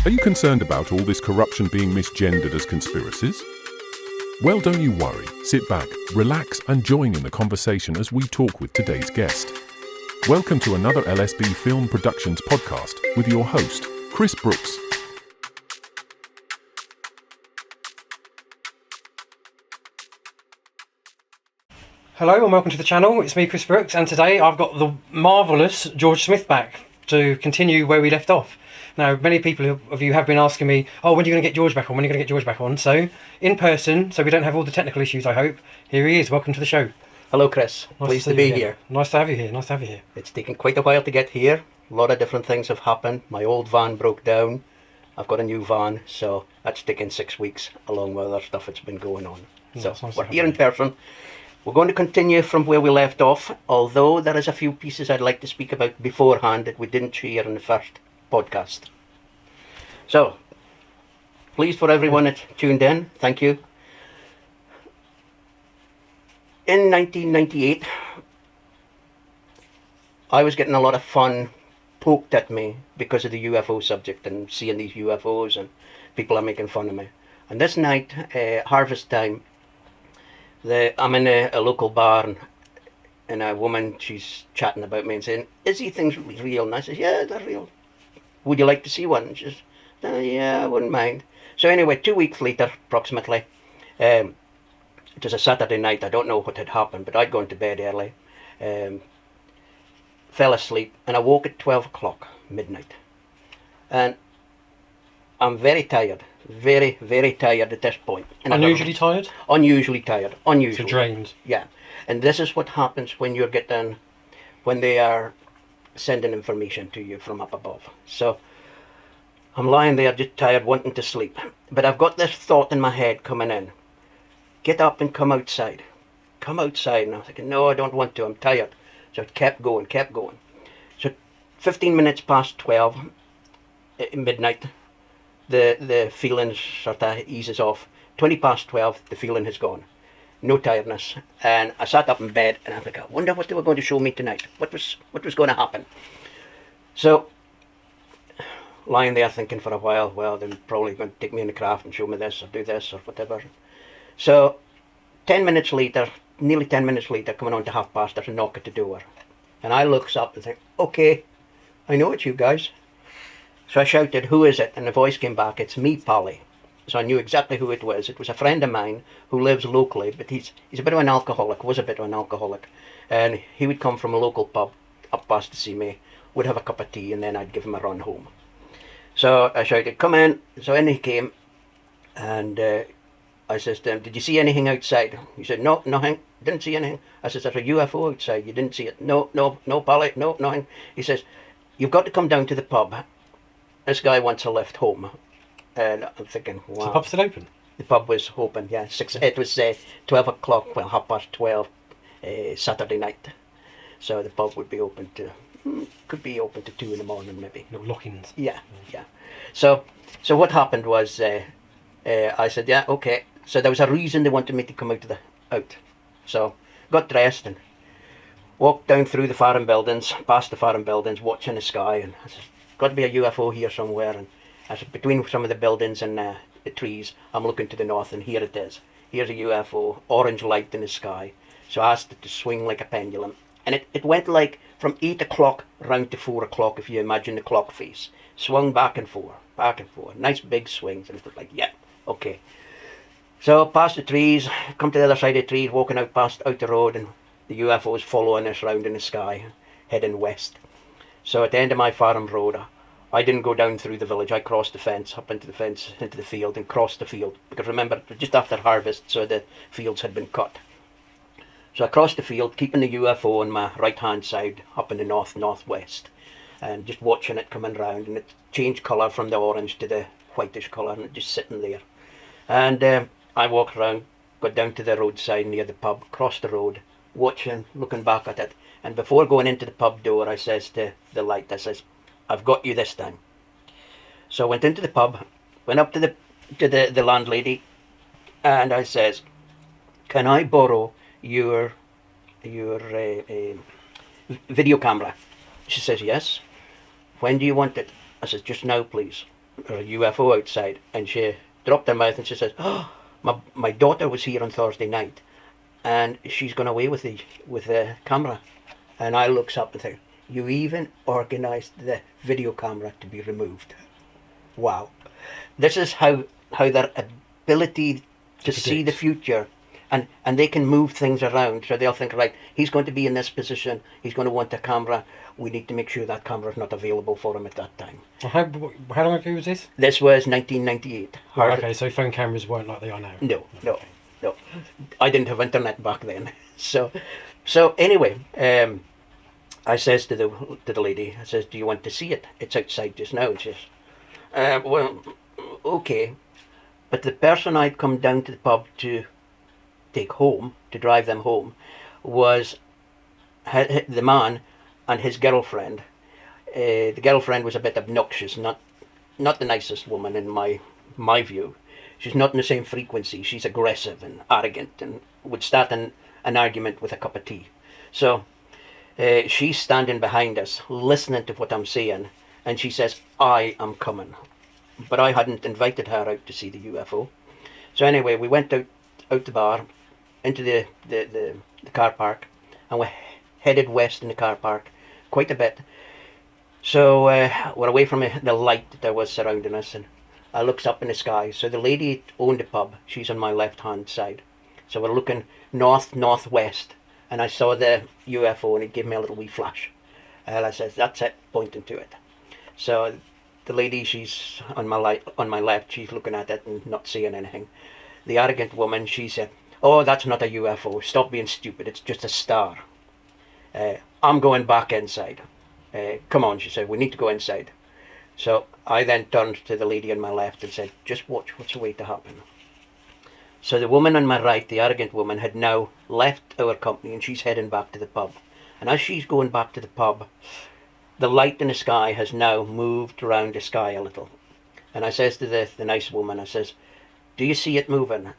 Are you concerned about all this corruption being misgendered as conspiracies? Well, don't you worry. Sit back, relax, and join in the conversation as we talk with today's guest. Welcome to another LSB Film Productions podcast with your host, Chris Brooks. Hello and welcome to the channel. It's me, Chris Brooks, and today I've got the marvellous George Smith back to continue where we left off. Now, many people of you have been asking me, oh, when are you going to get George back on? When are you going to get George back on? So, in person, so we don't have all the technical issues, I hope. Here he is. Welcome to the show. Hello, Chris. Pleased to be here. Nice to have you here. Nice to have you here. It's taken quite a while to get here. A lot of different things have happened. My old van broke down. I've got a new van, so that's taken 6 weeks, along with other stuff that's been going on. So nice we're here in person. We're going to continue from where we left off, although there is a few pieces I'd like to speak about beforehand that we didn't share in the first podcast. So, pleased for everyone that tuned in. Thank you. In 1998, I was getting a lot of fun poked at me because of the UFO subject and seeing these UFOs and people are making fun of me. And this night, harvest time, I'm in a local bar and a woman, she's chatting about me and saying, is these things real? And I said, yeah, they're real. Would you like to see one? And she says, yeah, I wouldn't mind. So anyway, 2 weeks later, approximately, it was a Saturday night. I don't know what had happened, but I'd gone to bed early, fell asleep, and I woke at 12 o'clock, midnight. And I'm very tired, very, very tired at this point. And Unusually tired? Unusually tired, unusually. So drained. Yeah. And this is what happens when when they are sending information to you from up above. So I'm lying there just tired, wanting to sleep. But I've got this thought in my head coming in. Get up and come outside. Come outside. And I was thinking, no, I don't want to. I'm tired. So it kept going. So 15 minutes past 12, midnight, the feeling sort of eases off. 20 past 12, the feeling has gone. No tiredness. And I sat up in bed and I was like, I wonder what they were going to show me tonight. What was going to happen? So, lying there thinking for a while, well, they're probably going to take me in the craft and show me this or do this or whatever. So, 10 minutes later, nearly 10 minutes later, coming on to 1:30, there's a knock at the door. And I looks up and think, okay, I know it's you guys. So I shouted, who is it? And the voice came back, it's me, Polly. So I knew exactly who it was. It was a friend of mine who lives locally, but he's a bit of an alcoholic, was a bit of an alcoholic. And he would come from a local pub up past to see me, would have a cup of tea, and then I'd give him a run home. So I shouted, come in. So in he came, and I says to him, did you see anything outside? He said, no, nothing, didn't see anything. I says, there's a UFO outside, you didn't see it? No, Polly, no, nothing. He says, you've got to come down to the pub. This guy wants a lift home. And I'm thinking, wow. Is the pub still open? The pub was open, yeah. It was 12 o'clock, well, 12:30, Saturday night. So the pub would be open could be open to 2 in the morning maybe. No lock-ins. Yeah. So what happened was, I said, yeah, okay. So there was a reason they wanted me to come out. So got dressed and walked down through the farm buildings, past the farm buildings, watching the sky. And I said, got to be a UFO here somewhere. And I said, between some of the buildings and the trees, I'm looking to the north, and here it is. Here's a UFO, orange light in the sky. So I asked it to swing like a pendulum. And it went like from 8 o'clock round to 4 o'clock, if you imagine the clock face. Swung back and forth. Nice big swings. And it was like, yeah, okay. So past the trees, come to the other side of the trees, walking out the road, and the UFO is following us round in the sky, heading west. So at the end of my farm road, I didn't go down through the village. I crossed the fence, up into the fence, into the field, and crossed the field. Because remember, it was just after harvest, so the fields had been cut. So I crossed the field, keeping the UFO on my right-hand side, up in the northwest, and just watching it coming round, and it changed colour from the orange to the whitish colour, and it just sitting there. And I walked around, got down to the roadside near the pub, crossed the road, watching, looking back at it, and before going into the pub door, I says to the light, I says, I've got you this time. So I went into the pub, went up to the landlady, and I says, can I borrow your video camera? She says, yes. When do you want it? I says, just now, please. or a UFO outside, and she dropped her mouth and she says, "Oh, my daughter was here on Thursday night, and she's gone away with the camera." And I looks up and think, "You even organised the video camera to be removed? Wow!" This is how their ability to see the future, and they can move things around. So they'll think, right, he's going to be in this position, he's going to want a camera, we need to make sure that camera is not available for him at that time. How long ago was this? This was 1998. Right, okay, so phone cameras weren't like they are now. No. Okay. No. I didn't have internet back then. So anyway, I says to the lady, I says, "Do you want to see it? It's outside just now." And she says, "Well, okay." But the person I'd come down to the pub to take home, to drive them home, was the man and his girlfriend. The girlfriend was a bit obnoxious, not the nicest woman in my view. She's not in the same frequency. She's aggressive and arrogant and would start an argument with a cup of tea. So she's standing behind us, listening to what I'm saying, and she says, "I am coming." But I hadn't invited her out to see the UFO. So anyway, we went out the bar, into the car park, and we headed west in the car park quite a bit. So we're away from the light that was surrounding us, and I looks up in the sky. So the lady owned the pub. She's on my left-hand side. So we're looking northwest, and I saw the UFO, and it gave me a little wee flash. And I says, "That's it," pointing to it. So the lady, she's on my left, she's looking at it and not seeing anything. The arrogant woman, she said, "Oh, that's not a UFO. Stop being stupid. It's just a star. I'm going back inside. Come on," she said, "we need to go inside." So I then turned to the lady on my left and said, "Just watch what's away to happen." So the woman on my right, the arrogant woman, had now left our company and she's heading back to the pub. And as she's going back to the pub, the light in the sky has now moved around the sky a little. And I says to the nice woman, I says, "Do you see it moving?"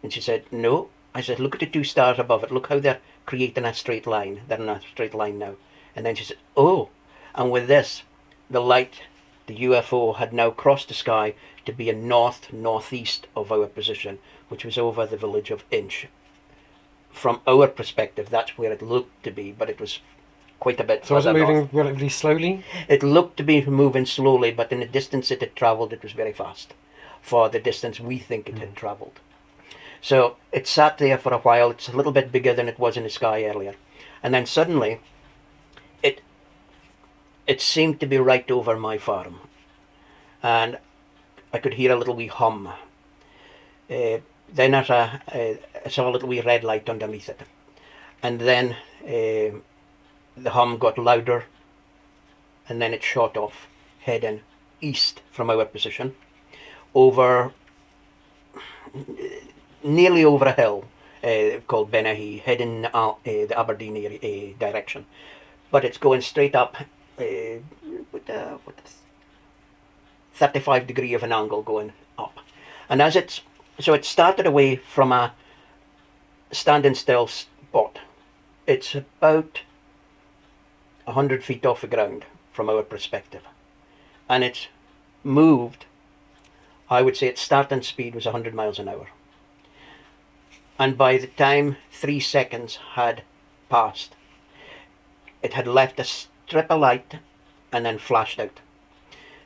And she said, "No." I said, "Look at the two stars above it. Look how they're creating a straight line. They're in a straight line now." And then she said, "Oh." And with this, the light, the UFO, had now crossed the sky to be in northeast of our position, which was over the village of Inch. From our perspective, that's where it looked to be, but it was quite a bit So was it further moving north. relatively slowly? It looked to be moving slowly, but in the distance it had travelled, it was very fast for the distance we think it had travelled. So it sat there for a while. It's a little bit bigger than it was in the sky earlier. And then suddenly, it seemed to be right over my farm. And I could hear a little wee hum. Then I saw a little wee red light underneath it. And then the hum got louder, and then it shot off, heading east from our position, nearly over a hill called Benahi, heading the Aberdeen area, direction. But it's going straight up with 35 degree of an angle going up. And so it started away from a standing still spot. It's about 100 feet off the ground from our perspective. And it's moved, I would say its starting speed was 100 miles an hour. And by the time 3 seconds had passed, it had left a strip of light and then flashed out.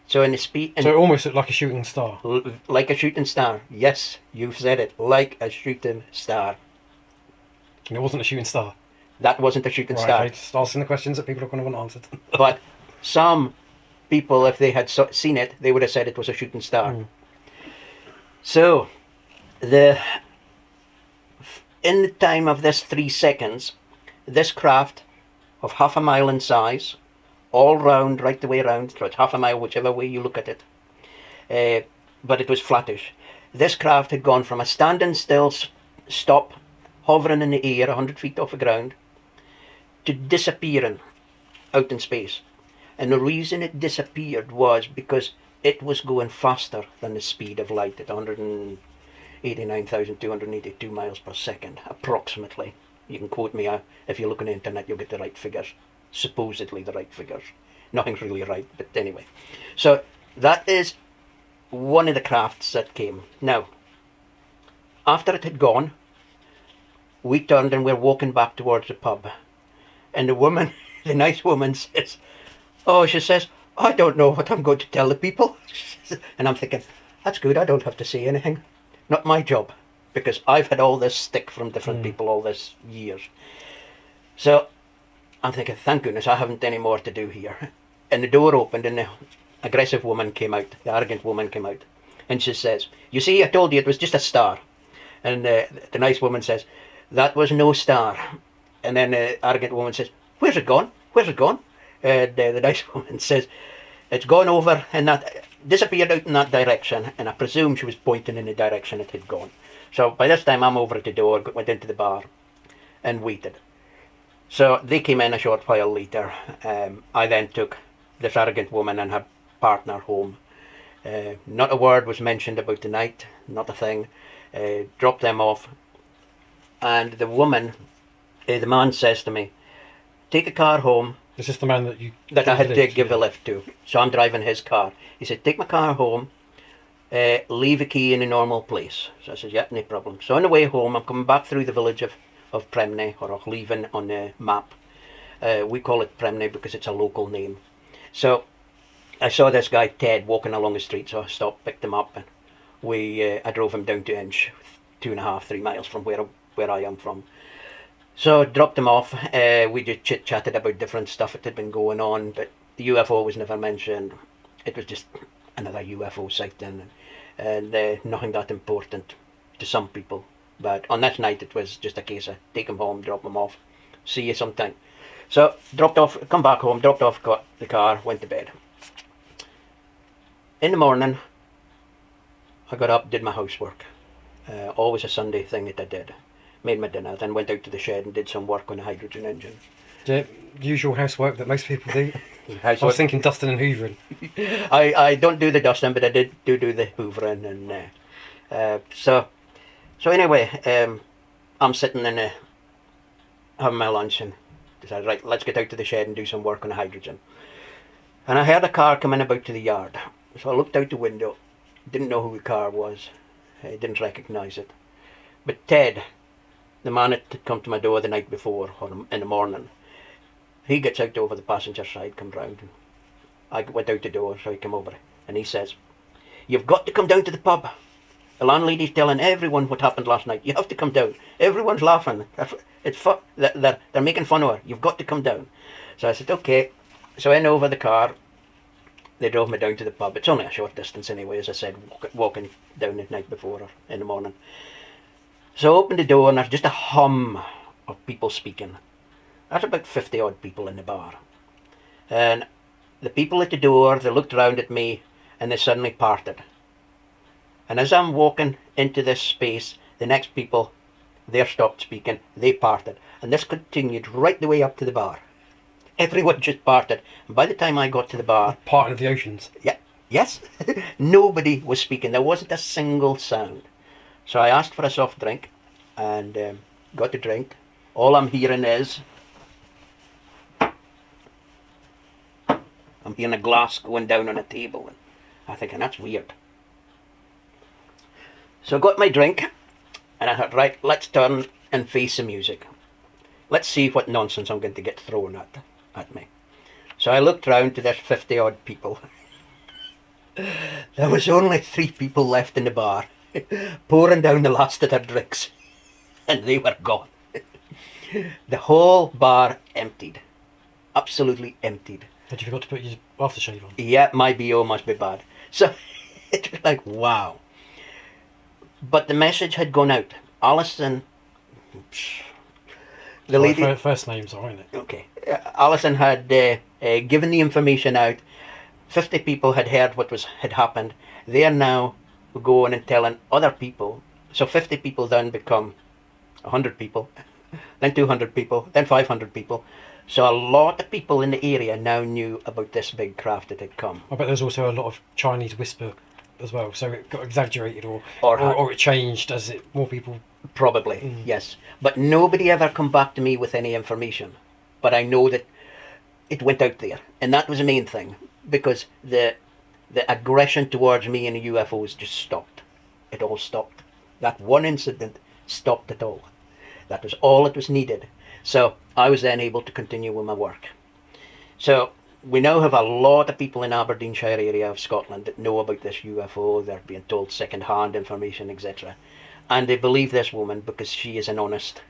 So in the speed... So it almost looked like a shooting star. Like a shooting star. Yes, you've said it. Like a shooting star. And it wasn't a shooting star. That wasn't a shooting Right, star. okay, just asking the questions that people are going to want answered. But some people, if they had seen it, they would have said it was a shooting star. So, in the time of this 3 seconds, this craft of half a mile in size, all round, right the way around, so it's half a mile whichever way you look at it, but it was flattish. This craft had gone from a standing still stop, hovering in the air 100 feet off the ground, to disappearing out in space. And the reason it disappeared was because it was going faster than the speed of light at 189,282 miles per second, approximately. You can quote me, if you look on the internet, you'll get the right figures. Supposedly the right figures. Nothing's really right, but anyway. So that is one of the crafts that came. Now, after it had gone, we turned and we're walking back towards the pub. And the woman, the nice woman says, oh, she says, I don't know what I'm going to tell the people. And I'm thinking, that's good, I don't have to say anything. Not my job, because I've had all this stick from different people all this years. So I'm thinking, thank goodness I haven't any more to do here. And the door opened and the aggressive woman came out, the arrogant woman came out. And she says, you see, I told you it was just a star. And the nice woman says, that was no star. And then the arrogant woman says, where's it gone? Where's it gone? The nice woman says, it's gone over and that disappeared out in that direction. And I presume she was pointing in the direction it had gone. So by this time I'm over at the door, went into the bar and waited. So they came in a short while later. I then took this arrogant woman and her partner home. Not a word was mentioned about the night, not a thing. Dropped them off. And the woman, the man says to me, take a car home. Is this the man that I had to give a lift to? So I'm driving his car. He said, take my car home, leave a key in a normal place. So I said, yeah, no problem. So on the way home, I'm coming back through the village of Premney, or leaving on the map. We call it Premney because it's a local name. So I saw this guy, Ted, walking along the street, so I stopped, picked him up, and I drove him down to Inch, 2.5, 3 miles from where I am from. So dropped him off. We just chit-chatted about different stuff that had been going on, but the UFO was never mentioned. It was just another UFO sighting, and nothing that important to some people. But on that night it was just a case of take him home, drop him off, see you sometime. So dropped off, come back home, dropped off, got the car, went to bed. In the morning I got up, did my housework. Always a Sunday thing that I did. Made my dinner, then went out to the shed and did some work on the hydrogen engine. Yeah, usual housework that most people do. Housework. I was thinking dusting and hoovering. I don't do the dusting, but I do the hoovering. And so anyway, I'm sitting in having my lunch and decided, right, let's get out to the shed and do some work on the hydrogen. And I heard a car coming about to the yard. So I looked out the window, didn't know who the car was, I didn't recognise it. But Ted, the man that had come to my door the night before, or in the morning, he gets out over the passenger side, comes round. And I went out the door, so he came over, and he says, you've got to come down to the pub. The landlady's telling everyone what happened last night. You have to come down. Everyone's laughing. They're making fun of her. You've got to come down. So I said, okay. So in over the car, they drove me down to the pub. It's only a short distance anyway, as I said, walking down the night before or in the morning. So I opened the door and there's just a hum of people speaking. There's about 50 odd people in the bar. And the people at the door, they looked round at me and they suddenly parted. And as I'm walking into this space, the next people, they stopped speaking, they parted. And this continued right the way up to the bar. Everyone just parted. And by the time I got to the bar... Parting of the oceans. Yeah, yes. Nobody was speaking. There wasn't a single sound. So I asked for a soft drink and got a drink. All I'm hearing is... I'm hearing a glass going down on a table. And I'm thinking, that's weird. So I got my drink and I thought, right, let's turn and face the music. Let's see what nonsense I'm going to get thrown at me. So I looked round to this 50 odd people. There was only 3 people left in the bar, pouring down the last of their drinks, and they were gone. The whole bar emptied. Absolutely emptied. Had you forgot to put your aftershave on? Yeah, my BO must be bad. So it was like, wow. But the message had gone out. Alison, the lady... First names are, isn't it? Okay. Alison had given the information out. 50 people had heard what had happened. They are now going and telling other people. So 50 people then become 100 people, then 200 people, then 500 people. So a lot of people in the area now knew about this big craft that had come. I bet there's also a lot of Chinese whisper as well, so it got exaggerated or it changed as more people... Probably, yes. But nobody ever come back to me with any information. But I know that it went out there. And that was the main thing. Because the the aggression towards me and the UFOs just stopped. It all stopped. That one incident stopped it all. That was all it was needed. So I was then able to continue with my work. So we now have a lot of people in Aberdeenshire area of Scotland that know about this UFO. They're being told second-hand information, etc. And they believe this woman because she is an honest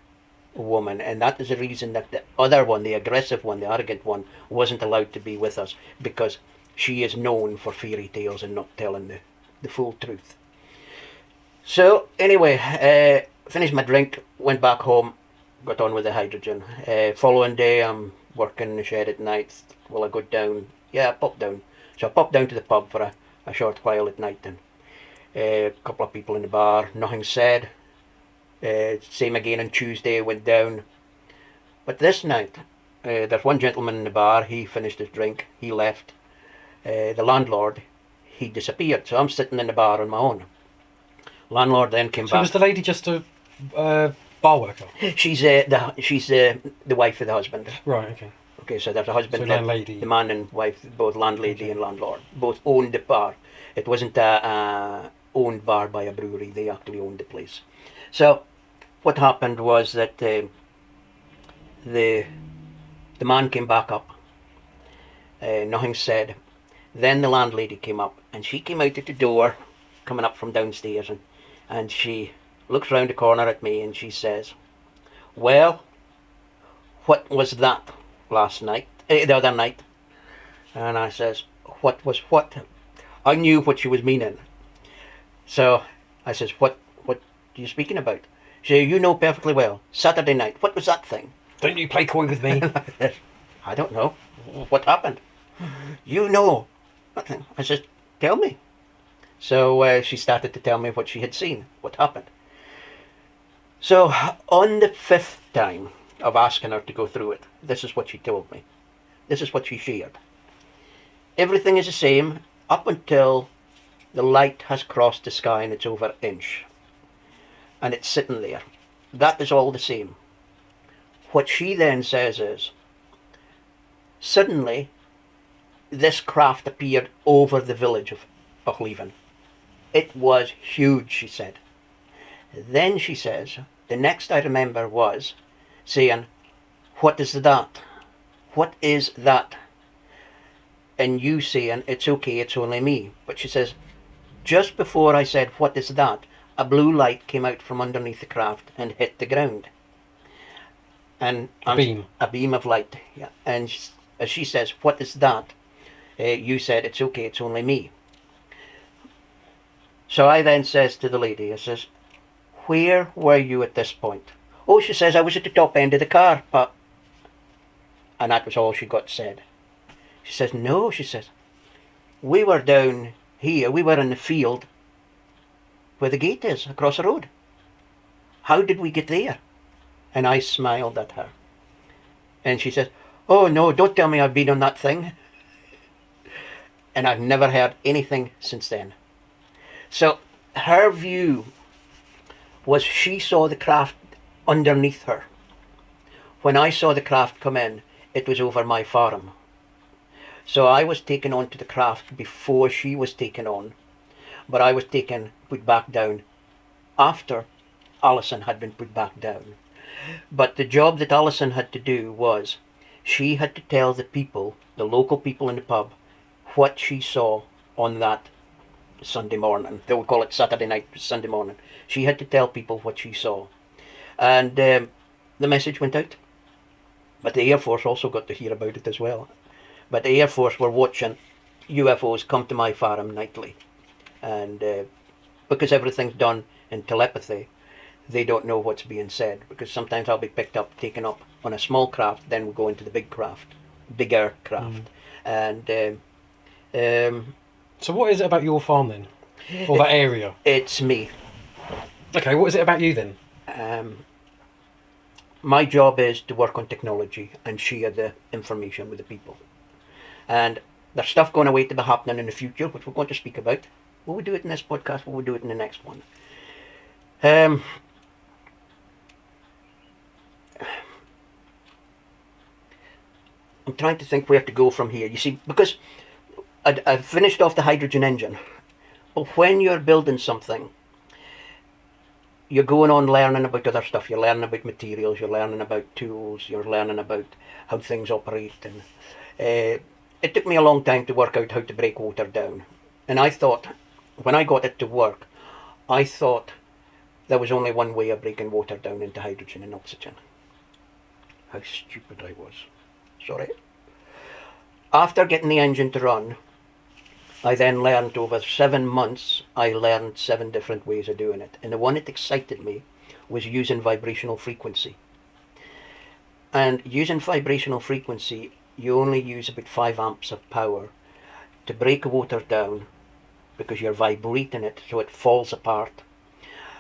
woman. And that is the reason that the other one, the aggressive one, the arrogant one, wasn't allowed to be with us, because she is known for fairy tales and not telling the full truth. So anyway, finished my drink, went back home, got on with the hydrogen. Following day, I'm working in the shed at night. Well, I go down. Yeah, I pop down. So I popped down to the pub for a short while at night, and a couple of people in the bar, nothing said. Same again on Tuesday, went down. But this night, there's one gentleman in the bar, he finished his drink, he left. The landlord, he disappeared. So I'm sitting in the bar on my own. Landlord then came So back. was the lady just a bar worker? She's the wife of the husband. Right, okay. Okay, so there's a husband, So landlady. the man and wife, both landlady and landlord, both owned the bar. It wasn't a owned bar by a brewery, they actually owned the place. So what happened was that the man came back up, nothing said. Then the landlady came up, and she came out at the door, coming up from downstairs, and she looks round the corner at me and she says, "Well, what was that last night, the other night?" And I says, "What was what?" I knew what she was meaning. So I says, what are you speaking about? She said, "You know perfectly well. Saturday night. What was that thing?" Don't you play coy with me? "I don't know. What happened?" "You know." Nothing. I says, "Tell me." So she started to tell me what she had seen, what happened. So on the 5th time of asking her to go through it, this is what she told me. This is what she shared. Everything is the same up until the light has crossed the sky and it's over an inch. And it's sitting there. That is all the same. What she then says is, suddenly this craft appeared over the village of Lochleven. It was huge, she said. Then she says, the next I remember was saying, "What is that? What is that?" And you saying, "It's okay, it's only me." But she says, just before I said, "What is that?" a blue light came out from underneath the craft and hit the ground. And a beam of light. Yeah. And as she says, "What is that?" You said, "It's okay, it's only me." So I then says to the lady, I says, "Where were you at this point?" "Oh," she says, "I was at the top end of the car, but..." And that was all she got said. She says, "No," she says, "we were down here, we were in the field where the gate is, across the road. How did we get there?" And I smiled at her. And she says, "Oh no, don't tell me I've been on that thing." And I've never heard anything since then. So her view was she saw the craft underneath her. When I saw the craft come in, it was over my farm. So I was taken on to the craft before she was taken on, but I was put back down after Alison had been put back down. But the job that Alison had to do was, she had to tell the people, the local people in the pub, what she saw on that Sunday morning. They would call it Saturday night, Sunday morning. She had to tell people what she saw. And the message went out. But the Air Force also got to hear about it as well. But the Air Force were watching UFOs come to my farm nightly. And because everything's done in telepathy, they don't know what's being said. Because sometimes I'll be picked up, taken up on a small craft, then we go into the bigger craft. And so what is it about your farm then? Or that area? It's me. Okay, what is it about you then? My job is to work on technology and share the information with the people. And there's stuff going away to be happening in the future, which we're going to speak about. Will we do it in this podcast? Will we do it in the next one? I'm trying to think where to go from here. You see, because I've finished off the hydrogen engine. But when you're building something, you're going on learning about other stuff. You're learning about materials, you're learning about tools, you're learning about how things operate. And it took me a long time to work out how to break water down. And I thought, when I got it to work, I thought there was only one way of breaking water down into hydrogen and oxygen. How stupid I was. Sorry. After getting the engine to run, I then learned over 7 months, I learned 7 different ways of doing it. And the one that excited me was using vibrational frequency. And using vibrational frequency, you only use about 5 amps of power to break water down because you're vibrating it so it falls apart.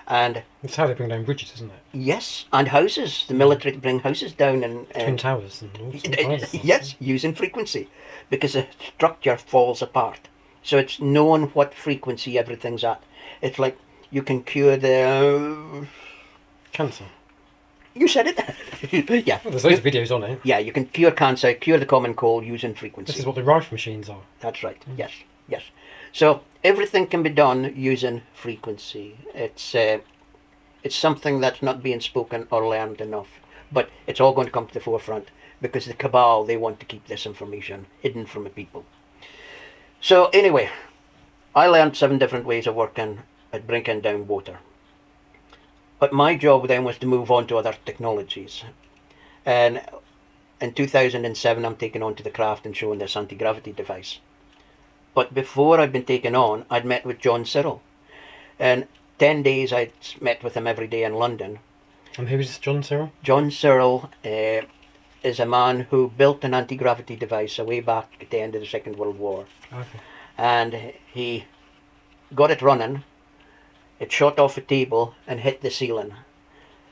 And it's how they bring down bridges, isn't it? yes, and houses. The military bring houses down and Twin towers and all kinds of stuff. yes, using frequency because the structure falls apart. So it's knowing what frequency everything's at. It's like you can cure the Cancer. You said it. Yeah. Well, there's loads of videos on it. Yeah, you can cure cancer, cure the common cold using frequency. This is what the Rife machines are. That's right. Yes, yes. So everything can be done using frequency. It's something that's not being spoken or learned enough, but it's all going to come to the forefront because the cabal, they want to keep this information hidden from the people. So anyway, I learned 7 different ways of working at breaking down water. But my job then was to move on to other technologies. And in 2007, I'm taken on to the craft and showing this anti-gravity device. But before I'd been taken on, I'd met with John Cyril. And 10 days I'd met with him every day in London. And who is John Cyril? John Cyril is a man who built an anti-gravity device way back at the end of the Second World War. Okay. And he got it running. It shot off a table and hit the ceiling.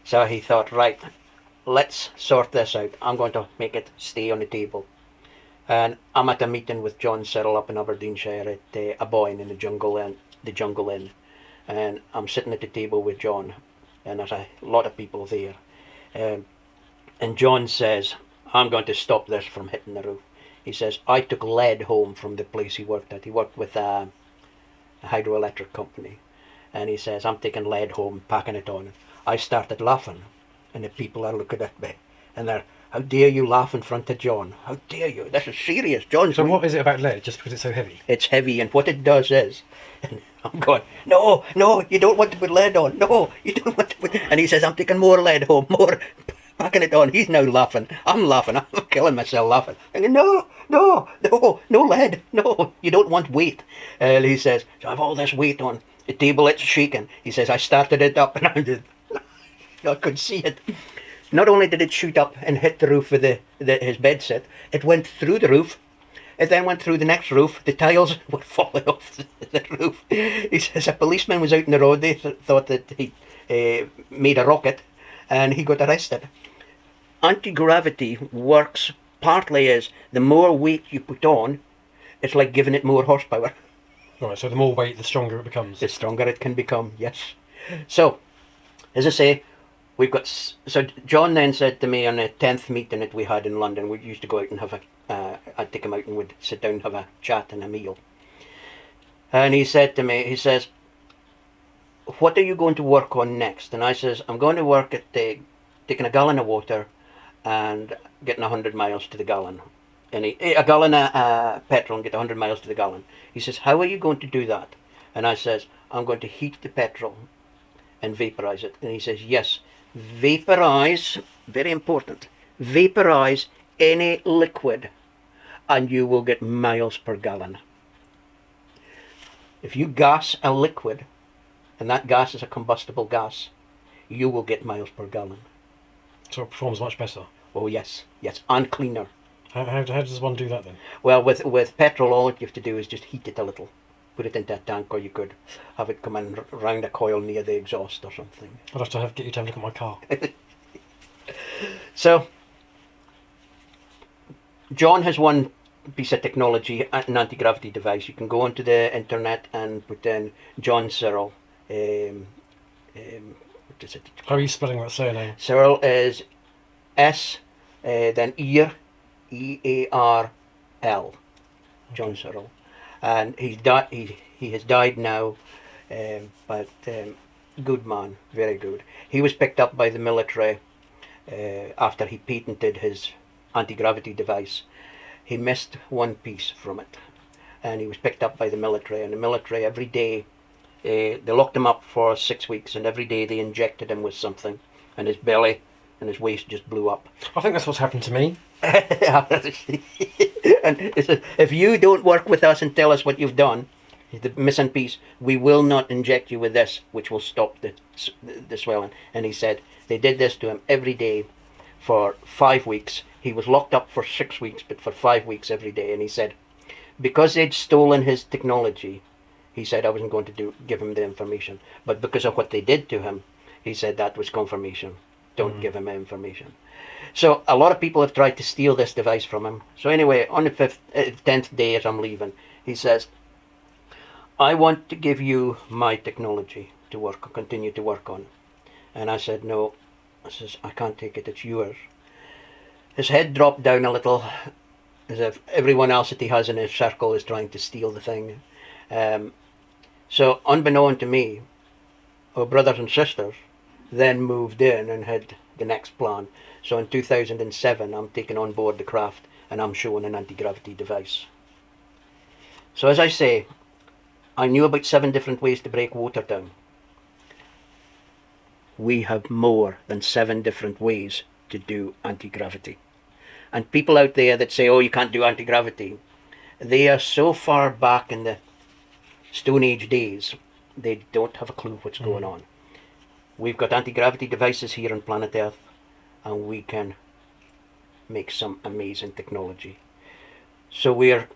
So he thought, right, let's sort this out. I'm going to make it stay on the table. And I'm at a meeting with John Cyril up in Aberdeenshire at Aboyne in the Jungle Inn. And I'm sitting at the table with John, and there's a lot of people there. And John says, I'm going to stop this from hitting the roof. He says, I took lead home from the place he worked at. He worked with a hydroelectric company. And he says, I'm taking lead home, packing it on. I started laughing, and the people are looking at me. And they're, how dare you laugh in front of John? How dare you? This is serious. John's... So what is it about lead, just because it's so heavy? It's heavy, and what it does is... And I'm going, no, you don't want to put lead on. No, you don't want to put... And he says, I'm taking more lead home, more... Packing it on. He's now laughing. I'm laughing. I'm killing myself laughing. I'm going, no lead. No, you don't want weight. He says, so I have all this weight on the table. It's shaking. He says, I started it up and I could see it. Not only did it shoot up and hit the roof of his bed set, it went through the roof. It then went through the next roof. The tiles were falling off the roof. He says a policeman was out in the road. They thought that he made a rocket, and he got arrested. Anti-gravity works partly as the more weight you put on, it's like giving it more horsepower. Right, so the more weight, the stronger it becomes. The stronger it can become, yes. So, as I say, we've got... So John then said to me on the 10th meeting that we had in London, we used to go out and have I'd take him out and we'd sit down and have a chat and a meal. And he said to me, he says, what are you going to work on next? And I says, I'm going to work at taking a gallon of water and getting 100 miles to the gallon. And a gallon of petrol and get 100 miles to the gallon. He says, how are you going to do that? And I says, I'm going to heat the petrol and vaporize it. And he says, yes, vaporize, very important, vaporize any liquid and you will get miles per gallon. If you gas a liquid, and that gas is a combustible gas, you will get miles per gallon. So it performs much better. Oh yes, and cleaner. How does one do that then? Well, with petrol, all you have to do is just heat it a little. Put it into a tank, or you could have it come in round a coil near the exhaust or something. I'd have to get you to have a look at my car. So, John has one piece of technology, an anti-gravity device. You can go onto the internet and put in John Cyril. What is it? How are you spelling that surname? Cyril is S, then Ear, E-A-R-L. John Cyril. and he's died. He has died now, but good man, very good. He was picked up by the military after he patented his anti-gravity device. He missed one piece from it, and he was picked up by the military. And the military every day, they locked him up for 6 weeks, and every day they injected him with something, and his belly and his waist just blew up. I think that's what's happened to me. And it says, if you don't work with us and tell us what you've done, the missing piece, we will not inject you with this, which will stop the swelling. And he said they did this to him every day for 5 weeks. He was locked up for 6 weeks, but for 5 weeks every day. And he said, because they'd stolen his technology, he said I wasn't going to give him the information. But because of what they did to him, he said that was confirmation. Don't give him information. So a lot of people have tried to steal this device from him. So anyway, on the 10th day as I'm leaving, he says, I want to give you my technology to continue to work on. And I said, no. I says, I can't take it, it's yours. His head dropped down a little, as if everyone else that he has in his circle is trying to steal the thing. So unbeknown to me, our brothers and sisters then moved in and had the next plan. So in 2007, I'm taking on board the craft and I'm showing an anti-gravity device. So as I say, I knew about 7 different ways to break water down. We have more than 7 different ways to do anti-gravity. And people out there that say, oh, you can't do anti-gravity, they are so far back in the Stone Age days, they don't have a clue what's going on. We've got anti-gravity devices here on planet Earth, and we can make some amazing technology. So we're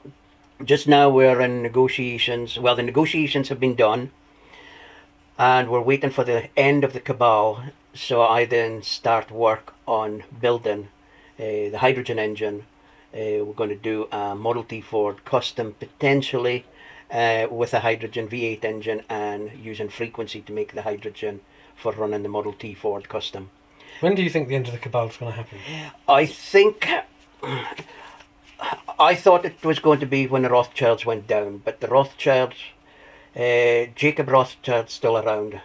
in negotiations. Well, the negotiations have been done, and we're waiting for the end of the cabal. So I then start work on building the hydrogen engine. We're going to do a Model T Ford custom, potentially with a hydrogen V8 engine, and using frequency to make the hydrogen for running the Model T Ford custom. When do you think the end of the cabal is going to happen? I thought it was going to be when the Rothschilds went down, but the Rothschilds, Jacob Rothschild's still around.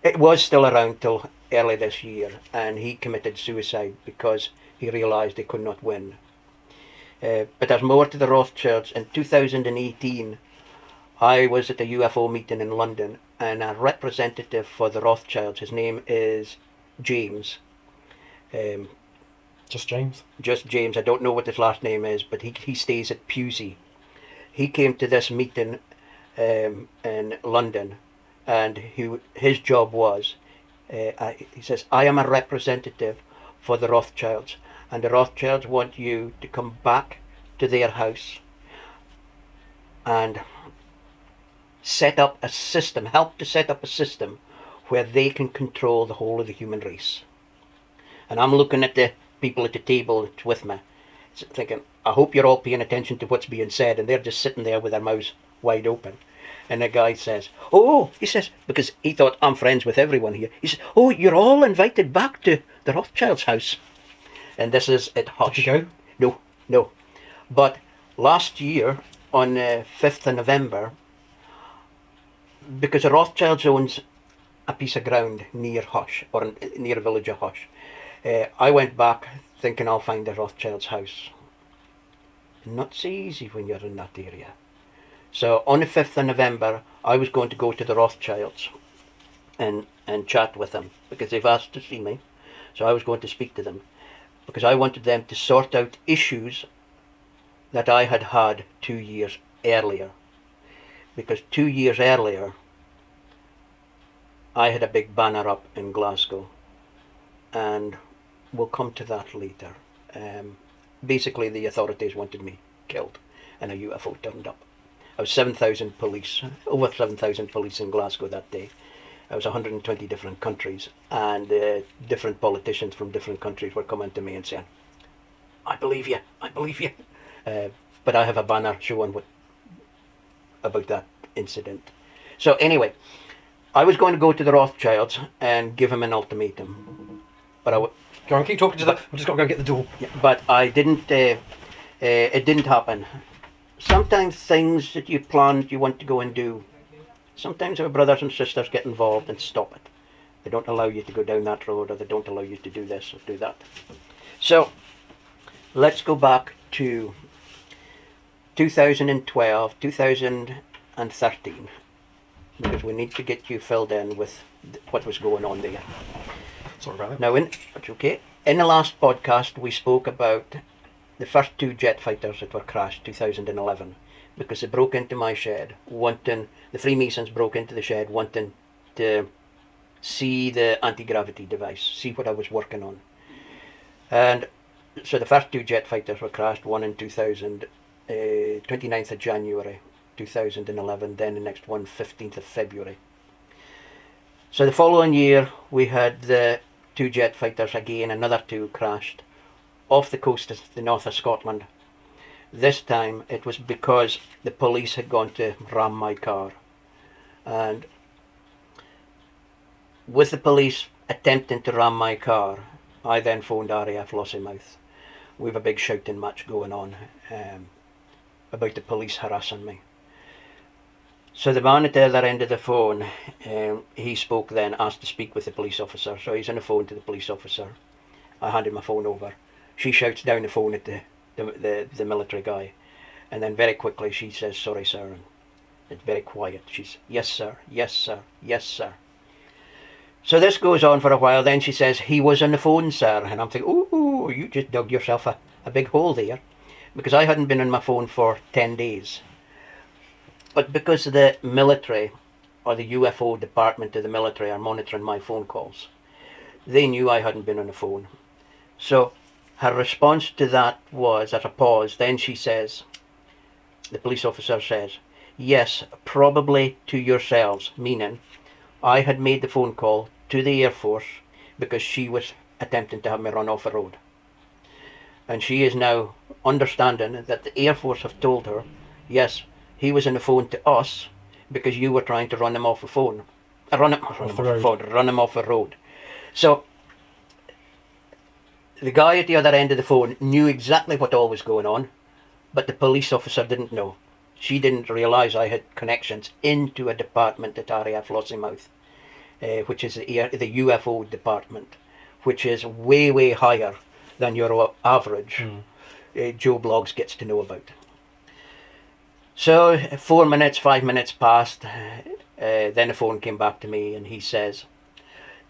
It was still around till early this year, and he committed suicide because he realised he could not win. But there's more to the Rothschilds. In 2018, I was at a UFO meeting in London, and a representative for the Rothschilds, his name is James. Just James? Just James. I don't know what his last name is, but he stays at Pusey. He came to this meeting in London, and his job was, he says, I am a representative for the Rothschilds, and the Rothschilds want you to come back to their house and set up a system, help to set up a system where they can control the whole of the human race. And I'm looking at the people at the table with me, thinking, I hope you're all paying attention to what's being said, and they're just sitting there with their mouths wide open. And the guy says, oh, he says, because he thought I'm friends with everyone here, he says, oh, you're all invited back to the Rothschild's house. And this is at Hush. Did you go? No. But last year, on 5th of November, because the Rothschilds owns a piece of ground near Hush, or near a village of Hush, I went back thinking I'll find the Rothschilds' house. Not so easy when you're in that area. So on the 5th of November, I was going to go to the Rothschilds and chat with them, because they've asked to see me. So I was going to speak to them, because I wanted them to sort out issues that I had had 2 years earlier. Because 2 years earlier, I had a big banner up in Glasgow, and we'll come to that later. Basically, the authorities wanted me killed, and a UFO turned up. I was 7,000 police, over 7,000 police in Glasgow that day. I was 120 different countries, and different politicians from different countries were coming to me and saying, I believe you, I believe you. But I have a banner showing about that incident. So anyway, I was going to go to the Rothschilds and give him an ultimatum. But go on, keep talking to that. I've just got to go and get the door. Yeah, but I didn't, it didn't happen. sometimes things that you planned you want to go and do, sometimes our brothers and sisters get involved and stop it. They don't allow you to go down that road, or they don't allow you to do this or do that. So let's go back to 2012, 2013, because we need to get you filled in with what was going on there. Sorry about that. Now, it's okay. In the last podcast, we spoke about the first 2 jet fighters that were crashed 2011, because they broke into my shed, the Freemasons broke into the shed wanting to see the anti-gravity device, see what I was working on. And so the first 2 jet fighters were crashed, one in 29th of January 2011, then the next one 15th of February. So the following year we had the 2 jet fighters again, another 2 crashed off the coast of the north of Scotland. This time it was because the police had gone to ram my car, and with the police attempting to ram my car, I then phoned RAF Lossiemouth. We have a big shouting match going on about the police harassing me. So the man at the other end of the phone, he spoke then, asked to speak with the police officer. So he's on the phone to the police officer. I handed my phone over. She shouts down the phone at the military guy. And then very quickly she says, "Sorry, sir." And it's very quiet. She's, "Yes, sir. Yes, sir. Yes, sir." So this goes on for a while. Then she says, "He was on the phone, sir." And I'm thinking, "Ooh, you just dug yourself a big hole there." Because I hadn't been on my phone for 10 days. But because the military, or the UFO department of the military, are monitoring my phone calls, they knew I hadn't been on the phone. So her response to that was, at a pause, then she says, the police officer says, "Yes, probably to yourselves," meaning I had made the phone call to the Air Force because she was attempting to have me run off the road. And she is now understanding that the Air Force have told her, "Yes, he was on the phone to us because you were trying to run him off the phone. Run him off the road." So the guy at the other end of the phone knew exactly what all was going on, but the police officer didn't know. She didn't realise I had connections into a department at RAF Lossiemouth, which is the UFO department, which is way, way higher than your average Joe Blogs gets to know about. So 4 minutes, 5 minutes passed. Then the phone came back to me and he says,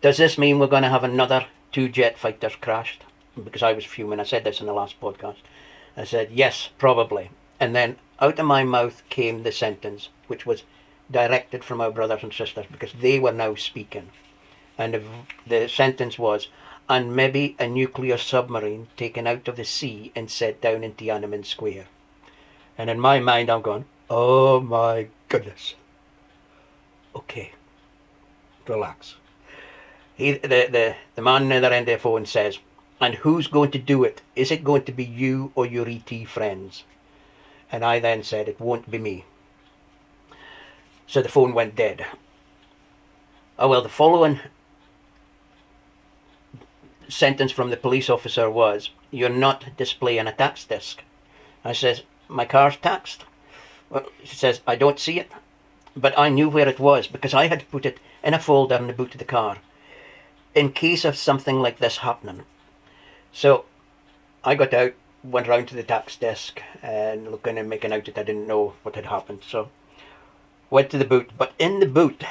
"Does this mean we're going to have another 2 jet fighters crashed?" Because I was fuming. I said this in the last podcast. I said, "Yes, probably." And then out of my mouth came the sentence, which was directed from our brothers and sisters, because they were now speaking. And the sentence was, "And maybe a nuclear submarine taken out of the sea and set down in Tiananmen Square." And in my mind I'm going, "Oh my goodness. Okay, relax." The man on the other end of the phone says, "And who's going to do it? Is it going to be you or your ET friends?" And I then said, "It won't be me." So the phone went dead. Oh well, the following sentence from the police officer was, "You're not displaying a tax disc." I says, "My car's taxed." Well, she says, "I don't see it." But I knew where it was because I had put it in a folder in the boot of the car in case of something like this happening. So I got out, went round to the tax desk and looking and making out that I didn't know what had happened. So went to the boot, but in the boot,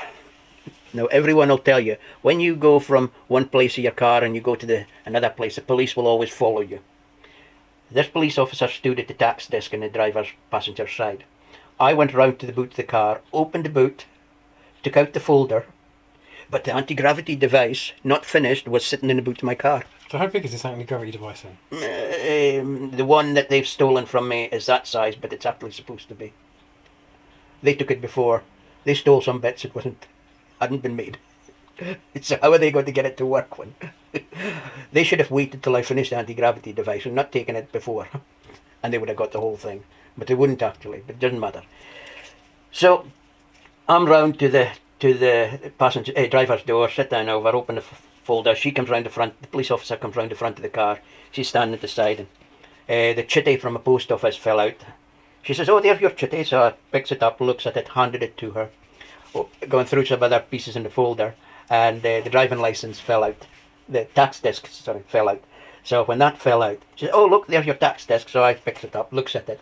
now everyone will tell you, when you go from one place of your car and you go to another place, the police will always follow you. This police officer stood at the tax desk on the driver's passenger side. I went round to the boot of the car, opened the boot, took out the folder, but the anti-gravity device, not finished, was sitting in the boot of my car. So how big is this anti-gravity device then? The one that they've stolen from me is that size, but it's actually supposed to be. They took it before. They stole some bits it hadn't been made. So how are they going to get it to work when? They should have waited till I finished the anti-gravity device and not taken it before. And they would have got the whole thing. But they wouldn't actually, but it doesn't matter. So I'm round to the passenger driver's door, sit down over, open the folder. She comes round the front, the police officer comes round the front of the car. She's standing at the side. And, the chitty from a post office fell out. She says, oh, there's your chitty. So I picks it up, looks at it, handed it to her, going through some other pieces in the folder, and the driving license fell out. The tax disc, sorry, fell out. So when that fell out, she said, oh, look, there's your tax disc. So I picks it up, looks at it,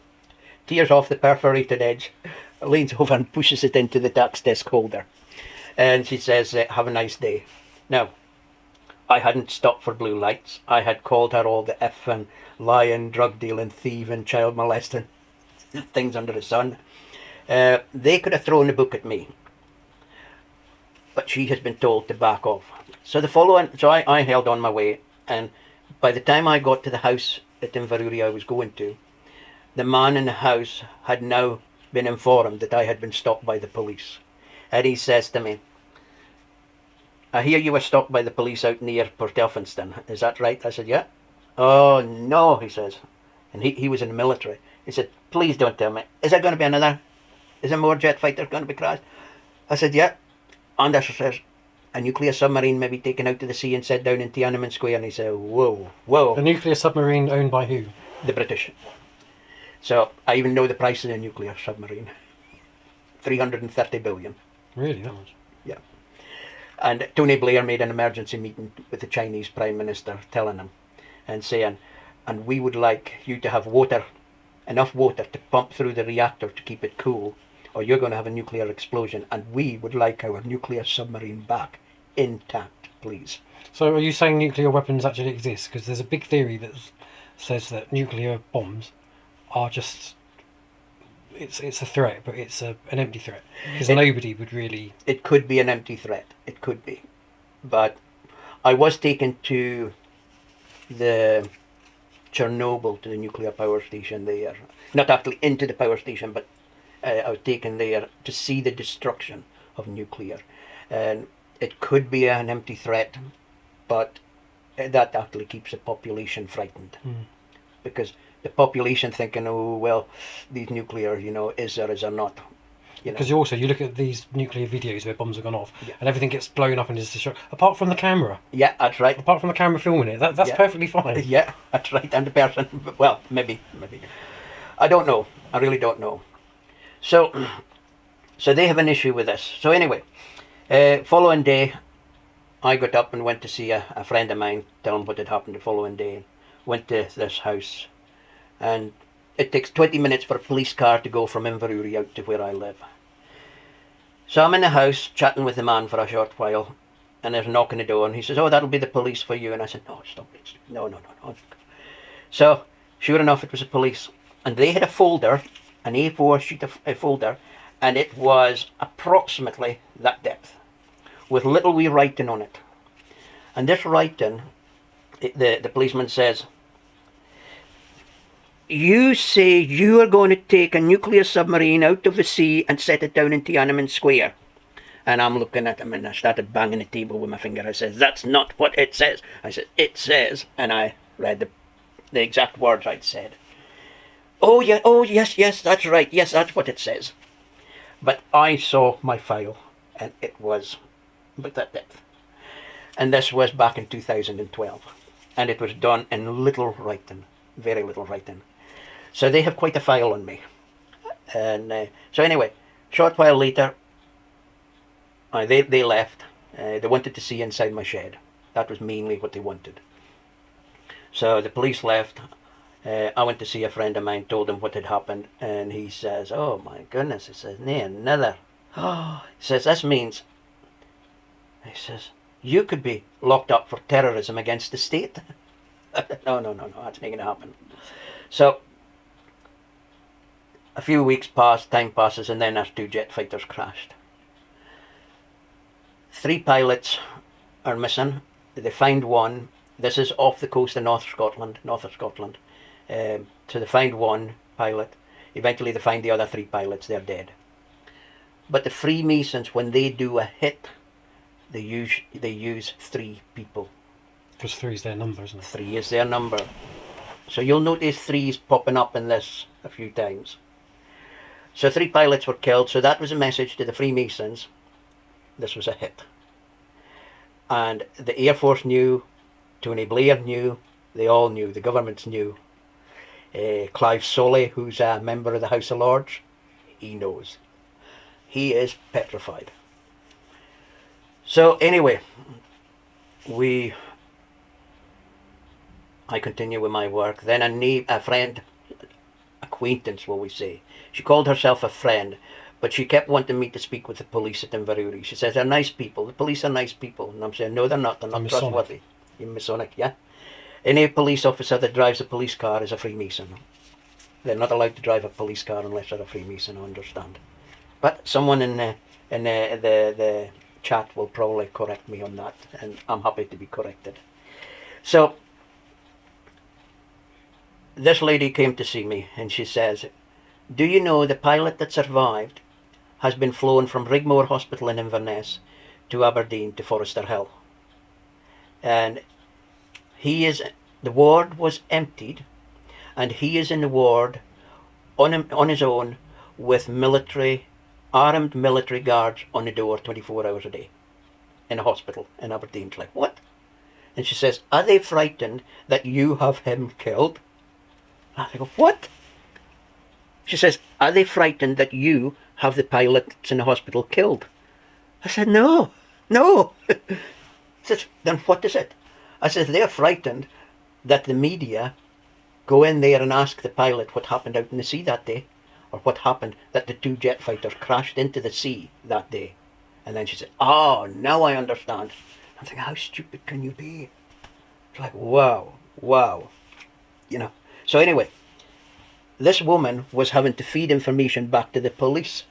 tears off the perforated edge, leans over and pushes it into the tax disc holder. And she says, have a nice day. Now, I hadn't stopped for blue lights. I had called her all the effing lying, drug dealing, thieving, child molesting things under the sun. They could have thrown the book at me, but she has been told to back off. So I held on my way, and by the time I got to the house at Inverurie I was going to, the man in the house had now been informed that I had been stopped by the police. And he says to me, I hear you were stopped by the police out near Port Elphinstone. Is that right? I said, yeah. Oh, no, he says. And he was in the military. He said, please don't tell me. Is there going to be another? Is there more jet fighters going to be crashed? I said, yeah. Anders says, a nuclear submarine may be taken out to the sea and set down in Tiananmen Square. And he said, whoa, whoa. A nuclear submarine owned by who? The British. So I even know the price of a nuclear submarine. 330 billion. Really, that much? Yeah. And Tony Blair made an emergency meeting with the Chinese Prime Minister, telling him and saying, and we would like you to have water, enough water to pump through the reactor to keep it cool, or you're going to have a nuclear explosion, and we would like our nuclear submarine back intact, please. So are you saying nuclear weapons actually exist? Because there's a big theory that says that nuclear bombs are just... It's a threat, but it's an empty threat. Because nobody would really... It could be an empty threat. It could be. But I was taken to the Chernobyl, to the nuclear power station there. Not actually into the power station, but I was taken there to see the destruction of nuclear. And it could be an empty threat, but that actually keeps the population frightened. Because the population thinking, oh, well, these nuclear, is there not? Because you look at these nuclear videos where bombs have gone off, and everything gets blown up and is destroyed. Apart from the camera. Yeah, that's right. Apart from the camera filming it, that's perfectly fine. Yeah, that's right. And the person, well, maybe. I don't know. I really don't know. So they have an issue with this. So anyway, following day, I got up and went to see a friend of mine, tell him what had happened the following day. Went to this house, and it takes 20 minutes for a police car to go from Inverurie out to where I live. So I'm in the house chatting with the man for a short while, and there's a knock on the door, and he says, oh, that'll be the police for you. And I said, no, stop it. No. So sure enough, it was the police, and they had a folder, an A4 sheet of a folder, and it was approximately that depth, with little wee writing on it. And this writing, the policeman says, you say you are going to take a nuclear submarine out of the sea and set it down in Tiananmen Square. And I'm looking at him, and I started banging the table with my finger. I said, that's not what it says. I said, it says, and I read the exact words I'd said. Oh, yeah, oh, yes, that's right. Yes, that's what it says. But I saw my file, and it was about that depth. And this was back in 2012. And it was done in little writing, very little writing. So they have quite a file on me. And so anyway, short while later, they left. They wanted to see inside my shed. That was mainly what they wanted. So the police left. I went to see a friend of mine, told him what had happened, and he says, oh my goodness, he says, nay, another. Oh, he says, this means, he says, you could be locked up for terrorism against the state. No, that's not going to happen. So, a few weeks pass, time passes, and then our 2 jet fighters crashed. 3 pilots are missing. They find one. This is off the coast of north of Scotland. So they find one pilot. Eventually they find the other 3 pilots. They're dead. But the Freemasons, when they do a hit, they use 3 people. Because 3 is their number, isn't it? 3 is their number. So you'll notice 3's popping up in this a few times. So 3 pilots were killed. So that was a message to the Freemasons. This was a hit. And the Air Force knew, Tony Blair knew, they all knew, the governments knew. Clive Solly, who's a member of the House of Lords, he knows. He is petrified. So anyway, I continue with my work. Then a friend, acquaintance, will we say. She called herself a friend, but she kept wanting me to speak with the police at Inverurie. She says, they're nice people. The police are nice people. And I'm saying, no, they're not. They're not trustworthy. You're Masonic, yeah? Any police officer that drives a police car is a Freemason. They're not allowed to drive a police car unless they're a Freemason, I understand. But someone in the chat will probably correct me on that, and I'm happy to be corrected. So, this lady came to see me, and she says, do you know the pilot that survived has been flown from Rigmore Hospital in Inverness to Aberdeen to Forester Hill? And the ward was emptied, and he is in the ward on his own with armed military guards on the door 24 hours a day in a hospital in Aberdeen. It's like, what? And she says, are they frightened that you have him killed? And I go, what? She says, are they frightened that you have the pilot that's in the hospital killed? I said, no. She says, then what is it? I said, they're frightened that the media go in there and ask the pilot what happened out in the sea that day, or what happened that the 2 jet fighters crashed into the sea that day. And then she said, oh, now I understand. I'm thinking, how stupid can you be? It's like, wow. So anyway, this woman was having to feed information back to the police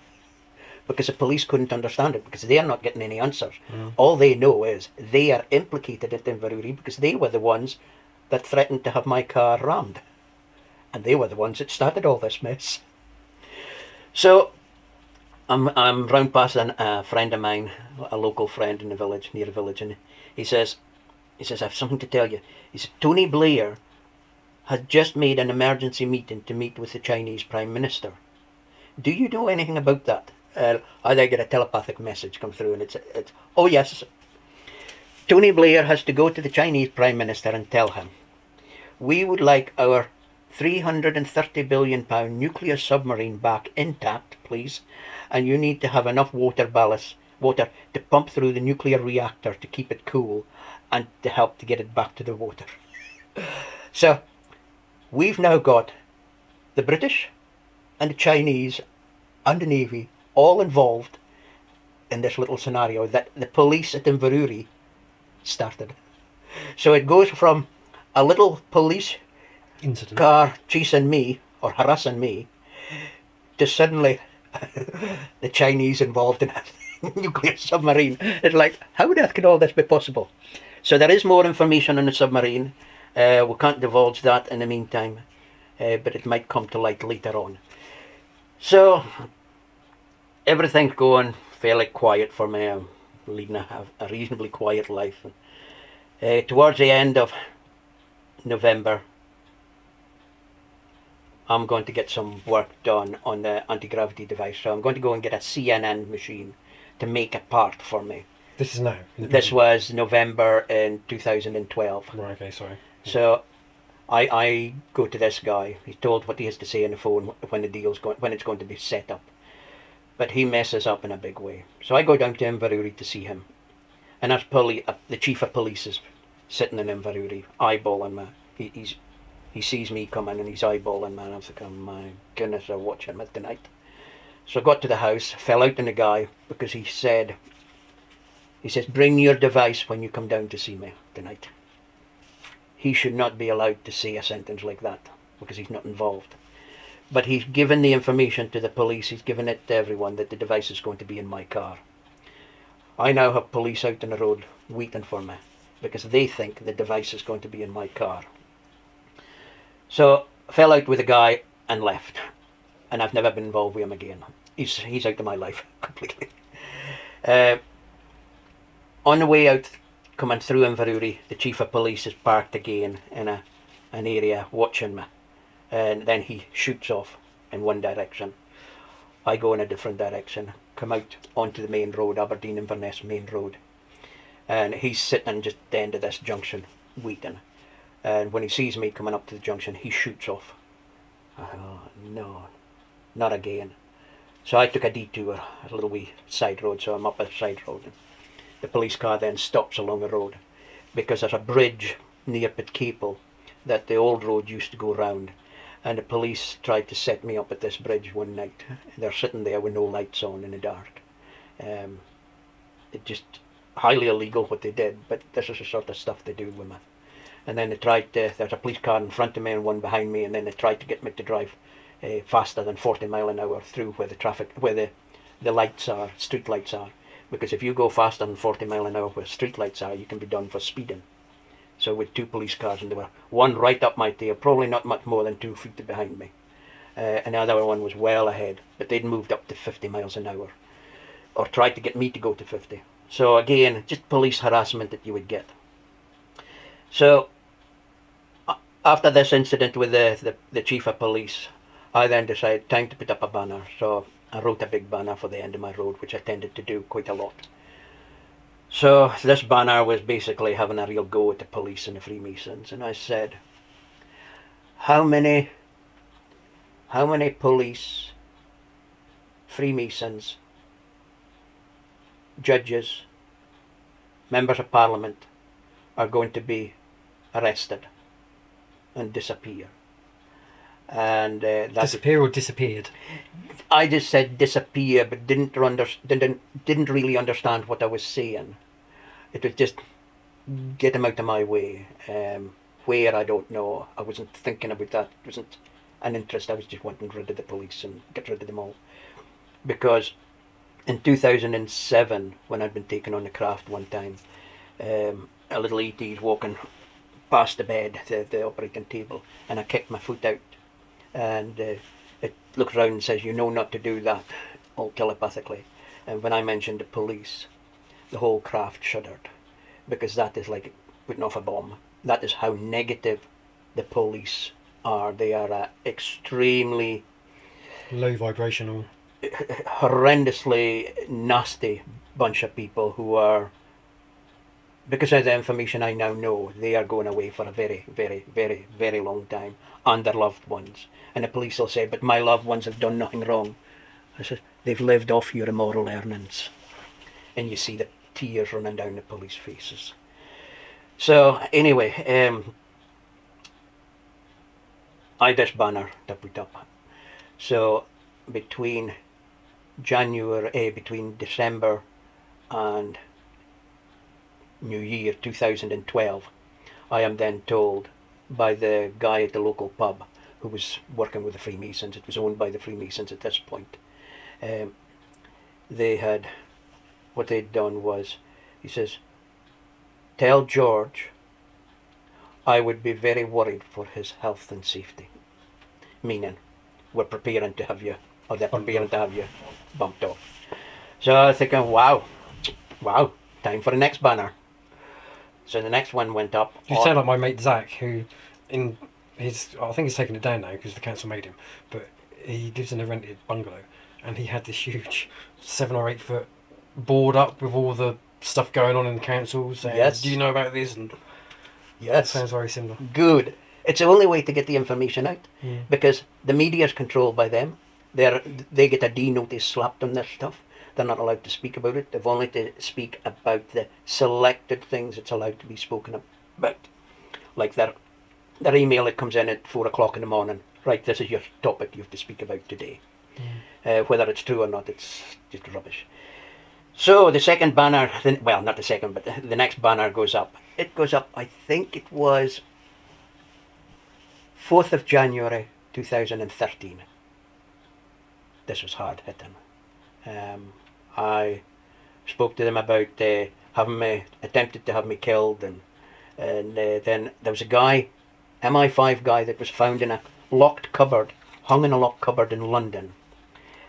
because the police couldn't understand it, because they are not getting any answers. All they know is they are implicated at Inverurie because they were the ones that threatened to have my car rammed. And they were the ones that started all this mess. So I'm round past a friend of mine, a local friend in the village, near the village, and he says, I have something to tell you. He said, Tony Blair had just made an emergency meeting to meet with the Chinese Prime Minister. Do you know anything about that? I get a telepathic message come through, and it's oh yes. Tony Blair has to go to the Chinese Prime Minister and tell him, we would like our £330 billion nuclear submarine back intact, please, and you need to have enough water to pump through the nuclear reactor to keep it cool and to help to get it back to the water. So, we've now got the British and the Chinese and the Navy all involved in this little scenario that the police at Inverurie started. So it goes from a little police incident car chasing me or harassing me to suddenly the Chinese involved in a nuclear submarine. It's like, how on earth can all this be possible? So there is more information on the submarine. We can't divulge that in the meantime, but it might come to light later on. So everything's going fairly quiet for me. I'm leading a reasonably quiet life. Towards the end of November, I'm going to get some work done on the anti-gravity device. So I'm going to go and get a CNN machine to make a part for me. This is now? This was November in 2012. Right, okay, sorry. So I go to this guy. He's told what he has to say on the phone when it's going to be set up. But he messes up in a big way. So I go down to Inverurie to see him. And that's probably the chief of police is sitting in Inverurie, eyeballing me. He sees me coming and he's eyeballing me, and I'm thinking, oh my goodness, I'll watch him tonight. So I got to the house, fell out on the guy because he says, bring your device when you come down to see me tonight. He should not be allowed to say a sentence like that because he's not involved. But he's given the information to the police, he's given it to everyone that the device is going to be in my car. I now have police out on the road waiting for me because they think the device is going to be in my car. So I fell out with a guy and left. And I've never been involved with him again. He's out of my life completely. On the way out, coming through Inverurie, the chief of police is parked again in an area watching me. And then he shoots off in one direction. I go in a different direction, come out onto the main road, Aberdeen-Inverness main road. And he's sitting just at the end of this junction, waiting. And when he sees me coming up to the junction, he shoots off. Oh, no, not again. So I took a detour, a little wee side road, so I'm up a side road. And the police car then stops along the road because there's a bridge near Pitcaple that the old road used to go round. And the police tried to set me up at this bridge one night. They're sitting there with no lights on in the dark. It just highly illegal what they did, but this is the sort of stuff they do with me. And then they tried to, there's a police car in front of me and one behind me, and then they tried to get me to drive faster than 40 mile an hour through where the traffic, where the lights are, street lights are. Because if you go faster than 40 mile an hour where street lights are, you can be done for speeding. So with two police cars, and there were one right up my tail, probably not much more than 2 feet behind me. And the other one was well ahead, but they'd moved up to 50 miles an hour, or tried to get me to go to 50. So again, just police harassment that you would get. So after this incident with the chief of police, I then decided time to put up a banner. So I wrote a big banner for the end of my road, which I tended to do quite a lot. So this banner was basically having a real go at the police and the Freemasons, and I said, how many police, Freemasons, judges, members of parliament are going to be arrested and disappear? And disappear or disappeared? I just said disappear, but didn't really understand what I was saying. It was just get them out of my way. Where, I don't know. I wasn't thinking about that. It wasn't an interest. I was just wanting rid of the police and get rid of them all. Because in 2007, when I'd been taken on the craft one time, a little ET's walking past the bed, the operating table, and I kicked my foot out. And it looks around and says, you know not to do that, all telepathically. And when I mentioned the police, the whole craft shuddered, because that is like putting off a bomb. That is how negative the police are. They are extremely low vibrational, horrendously nasty bunch of people who are, because of the information I now know, they are going away for a very, very, very, very long time, and their loved ones. And the police will say, but my loved ones have done nothing wrong. I said, they've lived off your immoral earnings. And you see the tears running down the police faces. So anyway, I had this banner to put up. So between December and New Year 2012, I am then told by the guy at the local pub who was working with the Freemasons, it was owned by the Freemasons at this point, what they'd done was, he says, tell George I would be very worried for his health and safety. Meaning, we're preparing to have you, or they're preparing to have you bumped off. So I was thinking, wow, time for the next banner. So the next one went up. You sound like my mate Zach, who I think he's taken it down now because the council made him, but he lives in a rented bungalow, and he had this huge 7 or 8 foot board up with all the stuff going on in the council saying, yes, do you know about this? And yes, sounds very similar. Good. It's the only way to get the information out, because the media is controlled by them. They get a D notice slapped on this stuff. They're not allowed to speak about it. They've only to speak about the selected things that's allowed to be spoken about. Like their email that comes in at 4 o'clock in the morning. Right, this is your topic you have to speak about today. Whether it's true or not, it's just rubbish. So the second banner, well, not the second, but the next banner goes up. It goes up, I think it was 4th of January 2013. This was hard hitting. I spoke to them about attempted to have me killed, and then there was a guy, MI5 guy, that was found in a locked cupboard, hung in a locked cupboard in London.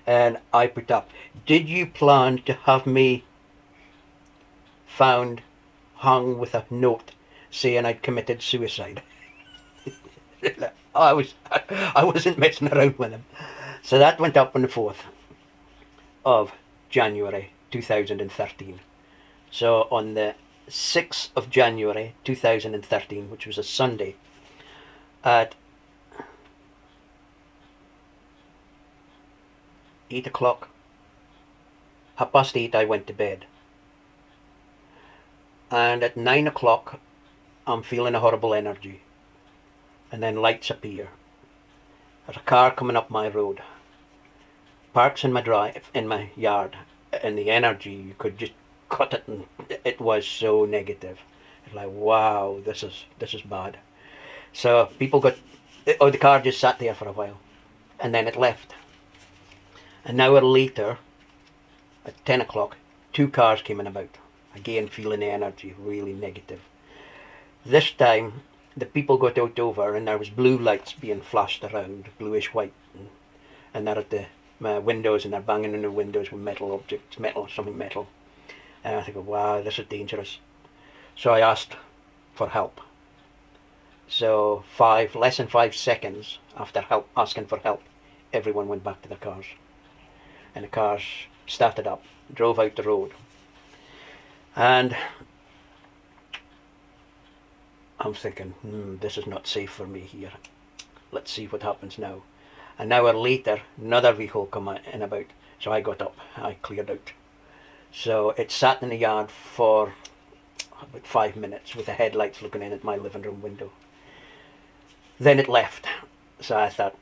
And I put up, did you plan to have me found hung with a note saying I'd committed suicide? I wasn't messing around with him. So that went up on the 4th of January 2013. So on the 6th of January 2013, which was a Sunday, at 8 o'clock, 8:30 I went to bed. And at 9 o'clock I'm feeling a horrible energy. And then lights appear. There's a car coming up my road. Parks in my yard. And the energy, you could just cut it, and it was so negative. It's like, wow, this is bad. So the car just sat there for a while. And then it left. An hour later, at 10 o'clock, 2 cars came in about. Again, feeling the energy, really negative. This time, the people got out over, and there was blue lights being flashed around, bluish white. And they're at the windows, and they're banging in the windows with metal objects, something metal. And I think, wow, this is dangerous. So I asked for help. So less than 5 seconds after asking for help, everyone went back to their cars. And the cars started up, drove out the road. And I'm thinking, this is not safe for me here. Let's see what happens now. An hour later, another vehicle come in about. So I got up, I cleared out. So it sat in the yard for about 5 minutes with the headlights looking in at my living room window. Then it left. So I thought,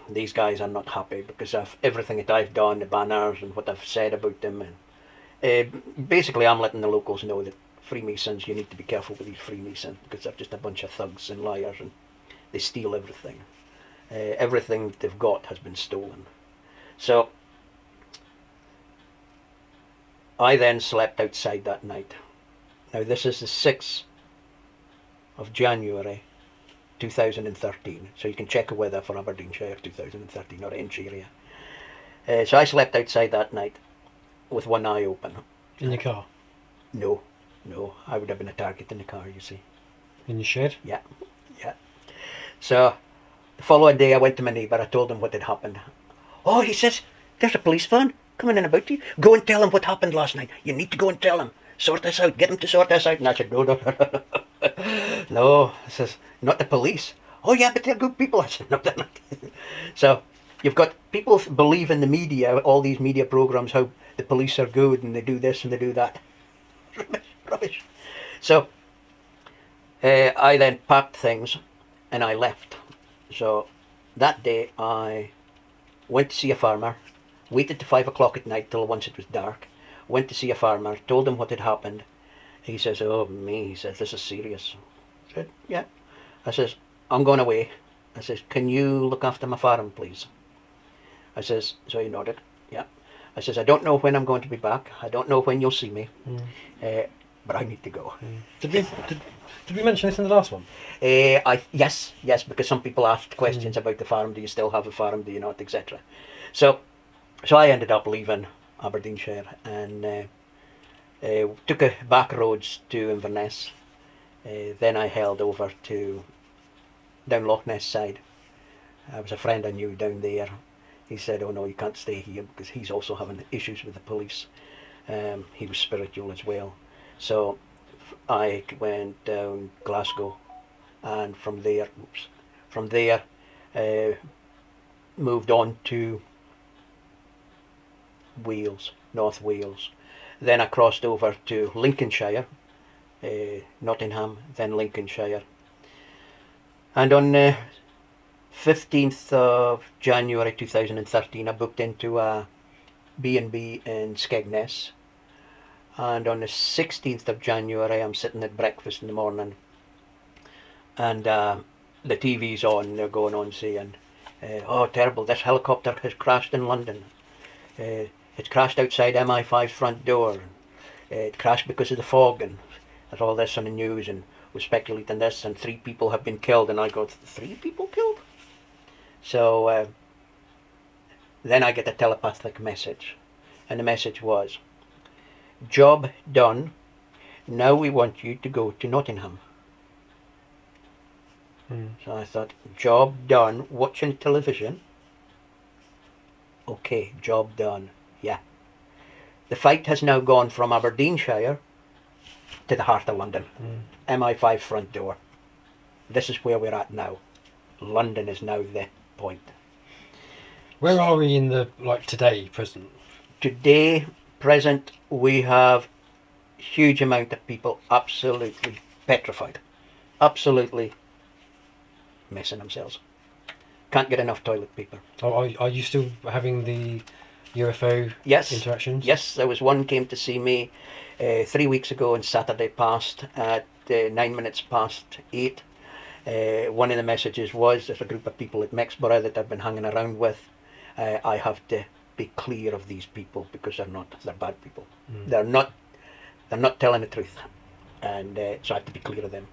these guys are not happy because of everything that I've done, the banners and what I've said about them. And basically I'm letting the locals know that Freemasons, you need to be careful with these Freemasons because they're just a bunch of thugs and liars, and they steal everything. Everything they've got has been stolen. So I then slept outside that night. Now this is the 6th of January 2013, so you can check the weather for Aberdeenshire 2013 or Inch area. So I slept outside that night with one eye open. In your car? No, I would have been a target in the car, you see. In your shed? Yeah. So the following day I went to my neighbour, I told him what had happened. Oh, he says, there's a police van coming in about you. Go and tell him what happened last night. You need to go and tell him. Sort this out, get him to sort this out. And I said, no. No, I says, not the police. Oh yeah, but they're good people. I said, no, they're not. So you've got people believe in the media, all these media programs, how the police are good and they do this and they do that. Rubbish. So I then packed things and I left. So that day I went to see a farmer, waited to 5 o'clock at night till once it was dark, went to see a farmer, told him what had happened. He says, oh me, he says, this is serious. I said, yeah. I says, I'm going away. I says, can you look after my farm, please? I says, so he nodded, yeah. I says, I don't know when I'm going to be back. I don't know when you'll see me, but I need to go. Did we mention this in the last one? Yes, because some people asked questions about the farm. Do you still have a farm? Do you not, etc. So I ended up leaving Aberdeenshire and took a back roads to Inverness. Then I held over to down Loch Ness side. There was a friend I knew down there. He said, oh no, you can't stay here because he's also having issues with the police. He was spiritual as well. So I went down Glasgow, and from there moved on to Wales, North Wales. Then I crossed over to Lincolnshire, Nottingham, then Lincolnshire. And on 15th of January 2013 I booked into a B&B in Skegness. And on the 16th of January I'm sitting at breakfast in the morning, and the TV's on, they're going on saying, oh terrible, this helicopter has crashed in London. It crashed outside MI5's front door. It crashed because of the fog, and there's all this on the news, and we're speculating this, and 3 people have been killed. And I go, 3 people killed? So then I get a telepathic message, and the message was, job done, now we want you to go to Nottingham. So I thought, job done, watching television. Okay, job done, yeah. The fight has now gone from Aberdeenshire to the heart of London. MI5 front door. This is where we're at now. London is now the point. Where are we in the, like, today, present? Today, present, we have huge amount of people absolutely petrified. Absolutely messing themselves. Can't get enough toilet paper. Are you still having the UFO Yes. interactions? Yes, there was one came to see me 3 weeks ago on Saturday past at 9 minutes past 8. One of the messages was there's a group of people at Mexborough that I've been hanging around with. I have to be clear of these people because they're bad people. They're not telling the truth, and so I have to be clear of them.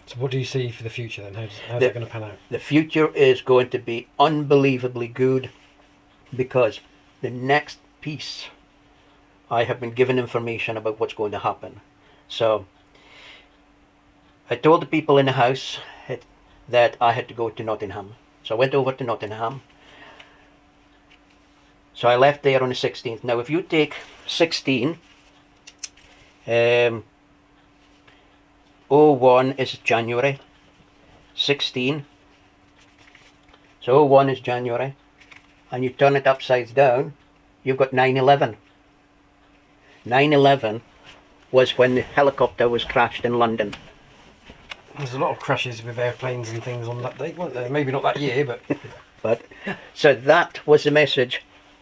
So what do you see for the future then? How's that going to pan out? The future is going to be unbelievably good because the next piece I have been given information about what's going to happen. So I told the people in the house that I had to go to Nottingham. So I went over to Nottingham. So I left there on the 16th. Now if you take 16, 01 is January, 16, so 01 is January, and you turn it upside down, you've got 9/11. 9/11 was when the helicopter was crashed in London. There's a lot of crashes with airplanes and things on that date, weren't there? Maybe not that year, but... But so that was the message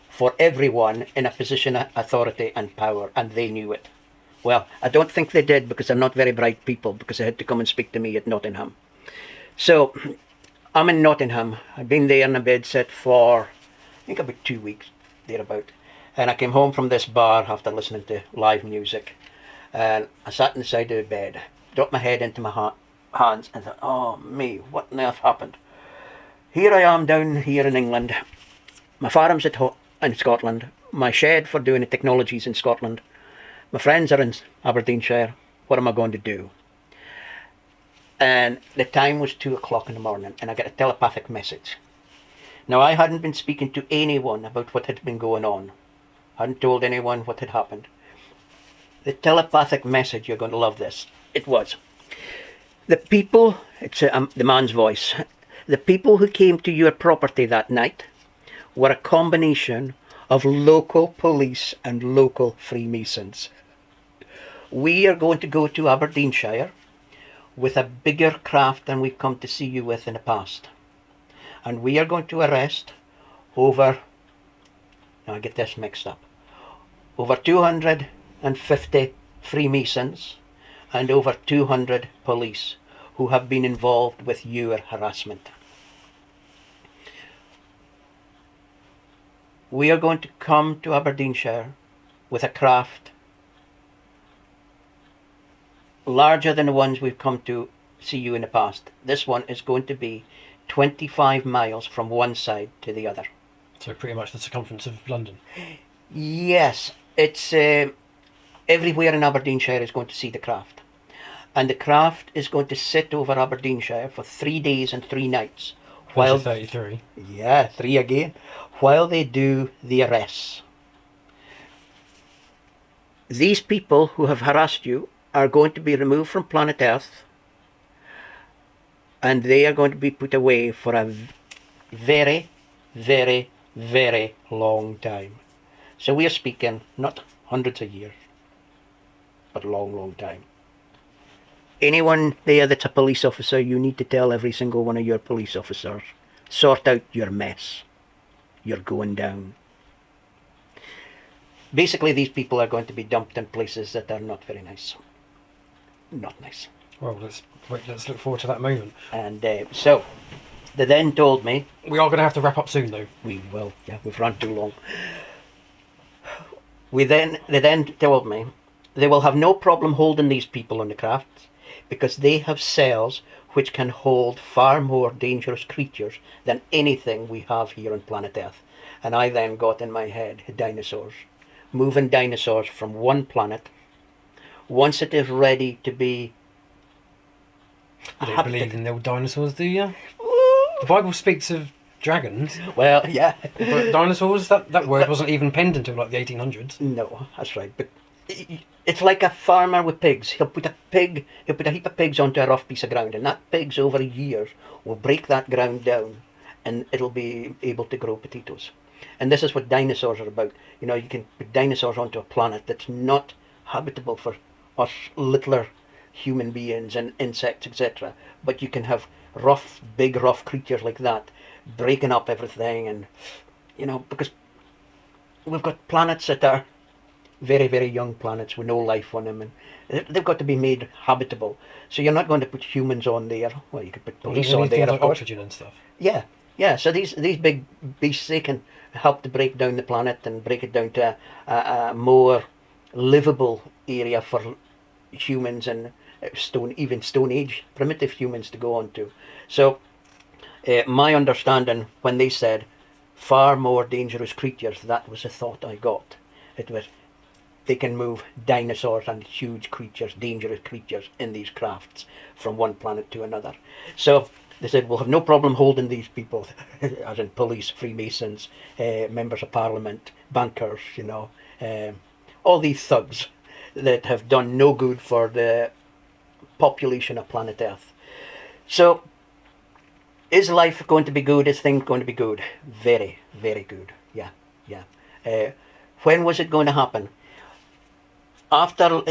for everyone in a position of authority and power, and they knew it. Well, I don't think they did because they're not very bright people, because they had to come and speak to me at Nottingham. So I'm in Nottingham. I've been there in a bed set for, I think, about 2 weeks, thereabout. And I came home from this bar after listening to live music. And I sat inside the bed, dropped my head into my hands and thought, oh me, what on earth happened? Here I am down here in England. My farm's in Scotland. My shed for doing the technologies in Scotland. My friends are in Aberdeenshire. What am I going to do? And the time was 2 o'clock in the morning and I got a telepathic message. Now I hadn't been speaking to anyone about what had been going on. I hadn't told anyone what had happened. The telepathic message, you're going to love this. It was, the people, it's the man's voice, the people who came to your property that night were a combination of local police and local Freemasons. We are going to go to Aberdeenshire with a bigger craft than we've come to see you with in the past. And we are going to arrest over, now I get this mixed up, over 250 Freemasons and over 200 police who have been involved with your harassment. We are going to come to Aberdeenshire with a craft larger than the ones we've come to see you in the past. This one is going to be 25 miles from one side to the other. So pretty much the circumference of London. Yes, it's everywhere in Aberdeenshire is going to see the craft. And the craft is going to sit over Aberdeenshire for 3 days and 3 nights. While 33. Yeah, 3 again. While they do the arrests. These people who have harassed you are going to be removed from planet Earth, and they are going to be put away for a very, very, very long time. So we are speaking not hundreds of years, but a long, long time. Anyone there that's a police officer, you need to tell every single one of your police officers, sort out your mess. You're going down. Basically, these people are going to be dumped in places that are not very nice. Not nice. Well, let's look forward to that moment. And so, they then told me... We are going to have to wrap up soon, though. We will, yeah, we've run too long. They then told me they will have no problem holding these people on the craft because they have cells which can hold far more dangerous creatures than anything we have here on planet Earth. And I then got in my head dinosaurs. Moving dinosaurs from one planet. Once it is ready to be... You don't believe in the old dinosaurs, do you? The Bible speaks of dragons. Well, yeah. But dinosaurs, that word wasn't even penned until like the 1800s. No, that's right. But it's like a farmer with pigs. He'll put a heap of pigs onto a rough piece of ground, and that pigs over years will break that ground down, and it'll be able to grow potatoes. And this is what dinosaurs are about. You know, you can put dinosaurs onto a planet that's not habitable for us littler human beings and insects, etc. But you can have big rough creatures like that breaking up everything, and you know, because we've got planets that are very, very young planets with no life on them, and they've got to be made habitable. So you're not going to put humans on there. Well, you could put police on there, of like course. oxygen and stuff. Yeah, yeah. So these big beasts, they can help to break down the planet and break it down to a more livable area for humans and even Stone Age primitive humans to go on to. So my understanding when they said far more dangerous creatures, that was a thought I got. It was they can move dinosaurs and huge creatures, dangerous creatures in these crafts from one planet to another. So they said, we'll have no problem holding these people, as in police, Freemasons, members of parliament, bankers, you know, all these thugs that have done no good for the population of planet Earth. So, is life going to be good? Is things going to be good? Very, very good. Yeah, yeah. When was it going to happen? After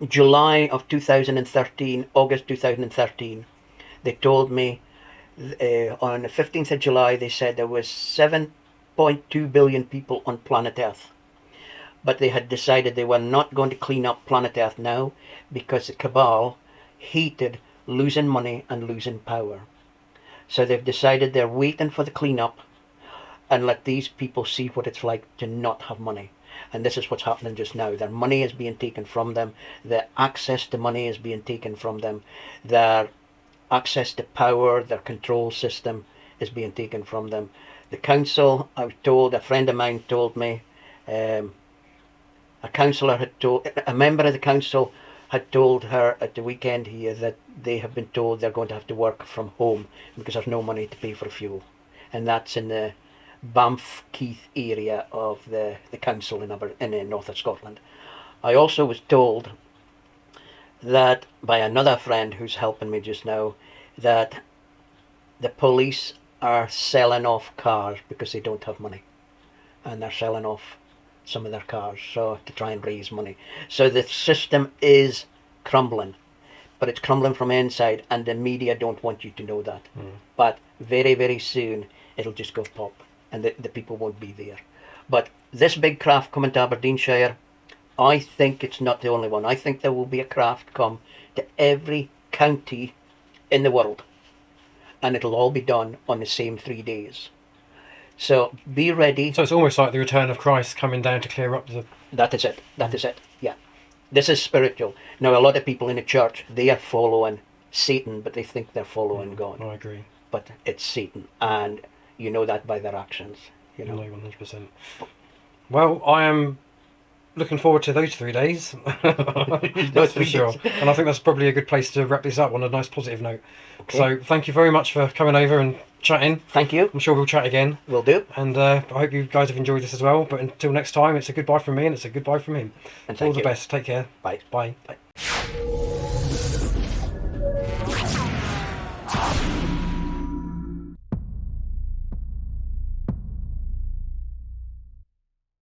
July of 2013, August 2013, they told me on the 15th of July, they said there was 7.2 billion people on planet Earth. But they had decided they were not going to clean up planet Earth now because the cabal hated losing money and losing power. So they've decided they're waiting for the cleanup and let these people see what it's like to not have money. And this is what's happening just now. Their money is being taken from them. Their access to money is being taken from them. Their access to power, their control system is being taken from them. The council, I was told, a friend of mine told me, a member of the council had told her at the weekend here that they have been told they're going to have to work from home because there's no money to pay for fuel. And that's in the Banff Keith area of the council in north of Scotland. I also was told that by another friend who's helping me just now that the police are selling off cars because they don't have money, and they're selling off some of their cars so to try and raise money. So the system is crumbling, but it's crumbling from inside, and the media don't want you to know that. But very, very soon it'll just go pop, and the people won't be there. But this big craft coming to Aberdeenshire, I think it's not the only one. I think there will be a craft come to every county in the world, and it'll all be done on the same 3 days. So be ready. So it's almost like the return of Christ coming down to clear up the... That is it. That is it. Yeah. This is spiritual. Now, a lot of people in the church, they are following Satan, but they think they're following God. I agree. But it's Satan, and you know that by their actions. You know, 100%. Well, I am looking forward to those 3 days. That's for sure. And I think that's probably a good place to wrap this up on a nice positive note. Okay. So thank you very much for coming over and chatting. Thank you. I'm sure we'll chat again. Will do. And I hope you guys have enjoyed this as well. But until next time, it's a goodbye from me and it's a goodbye from him. And all the best. Take care. Bye. Bye.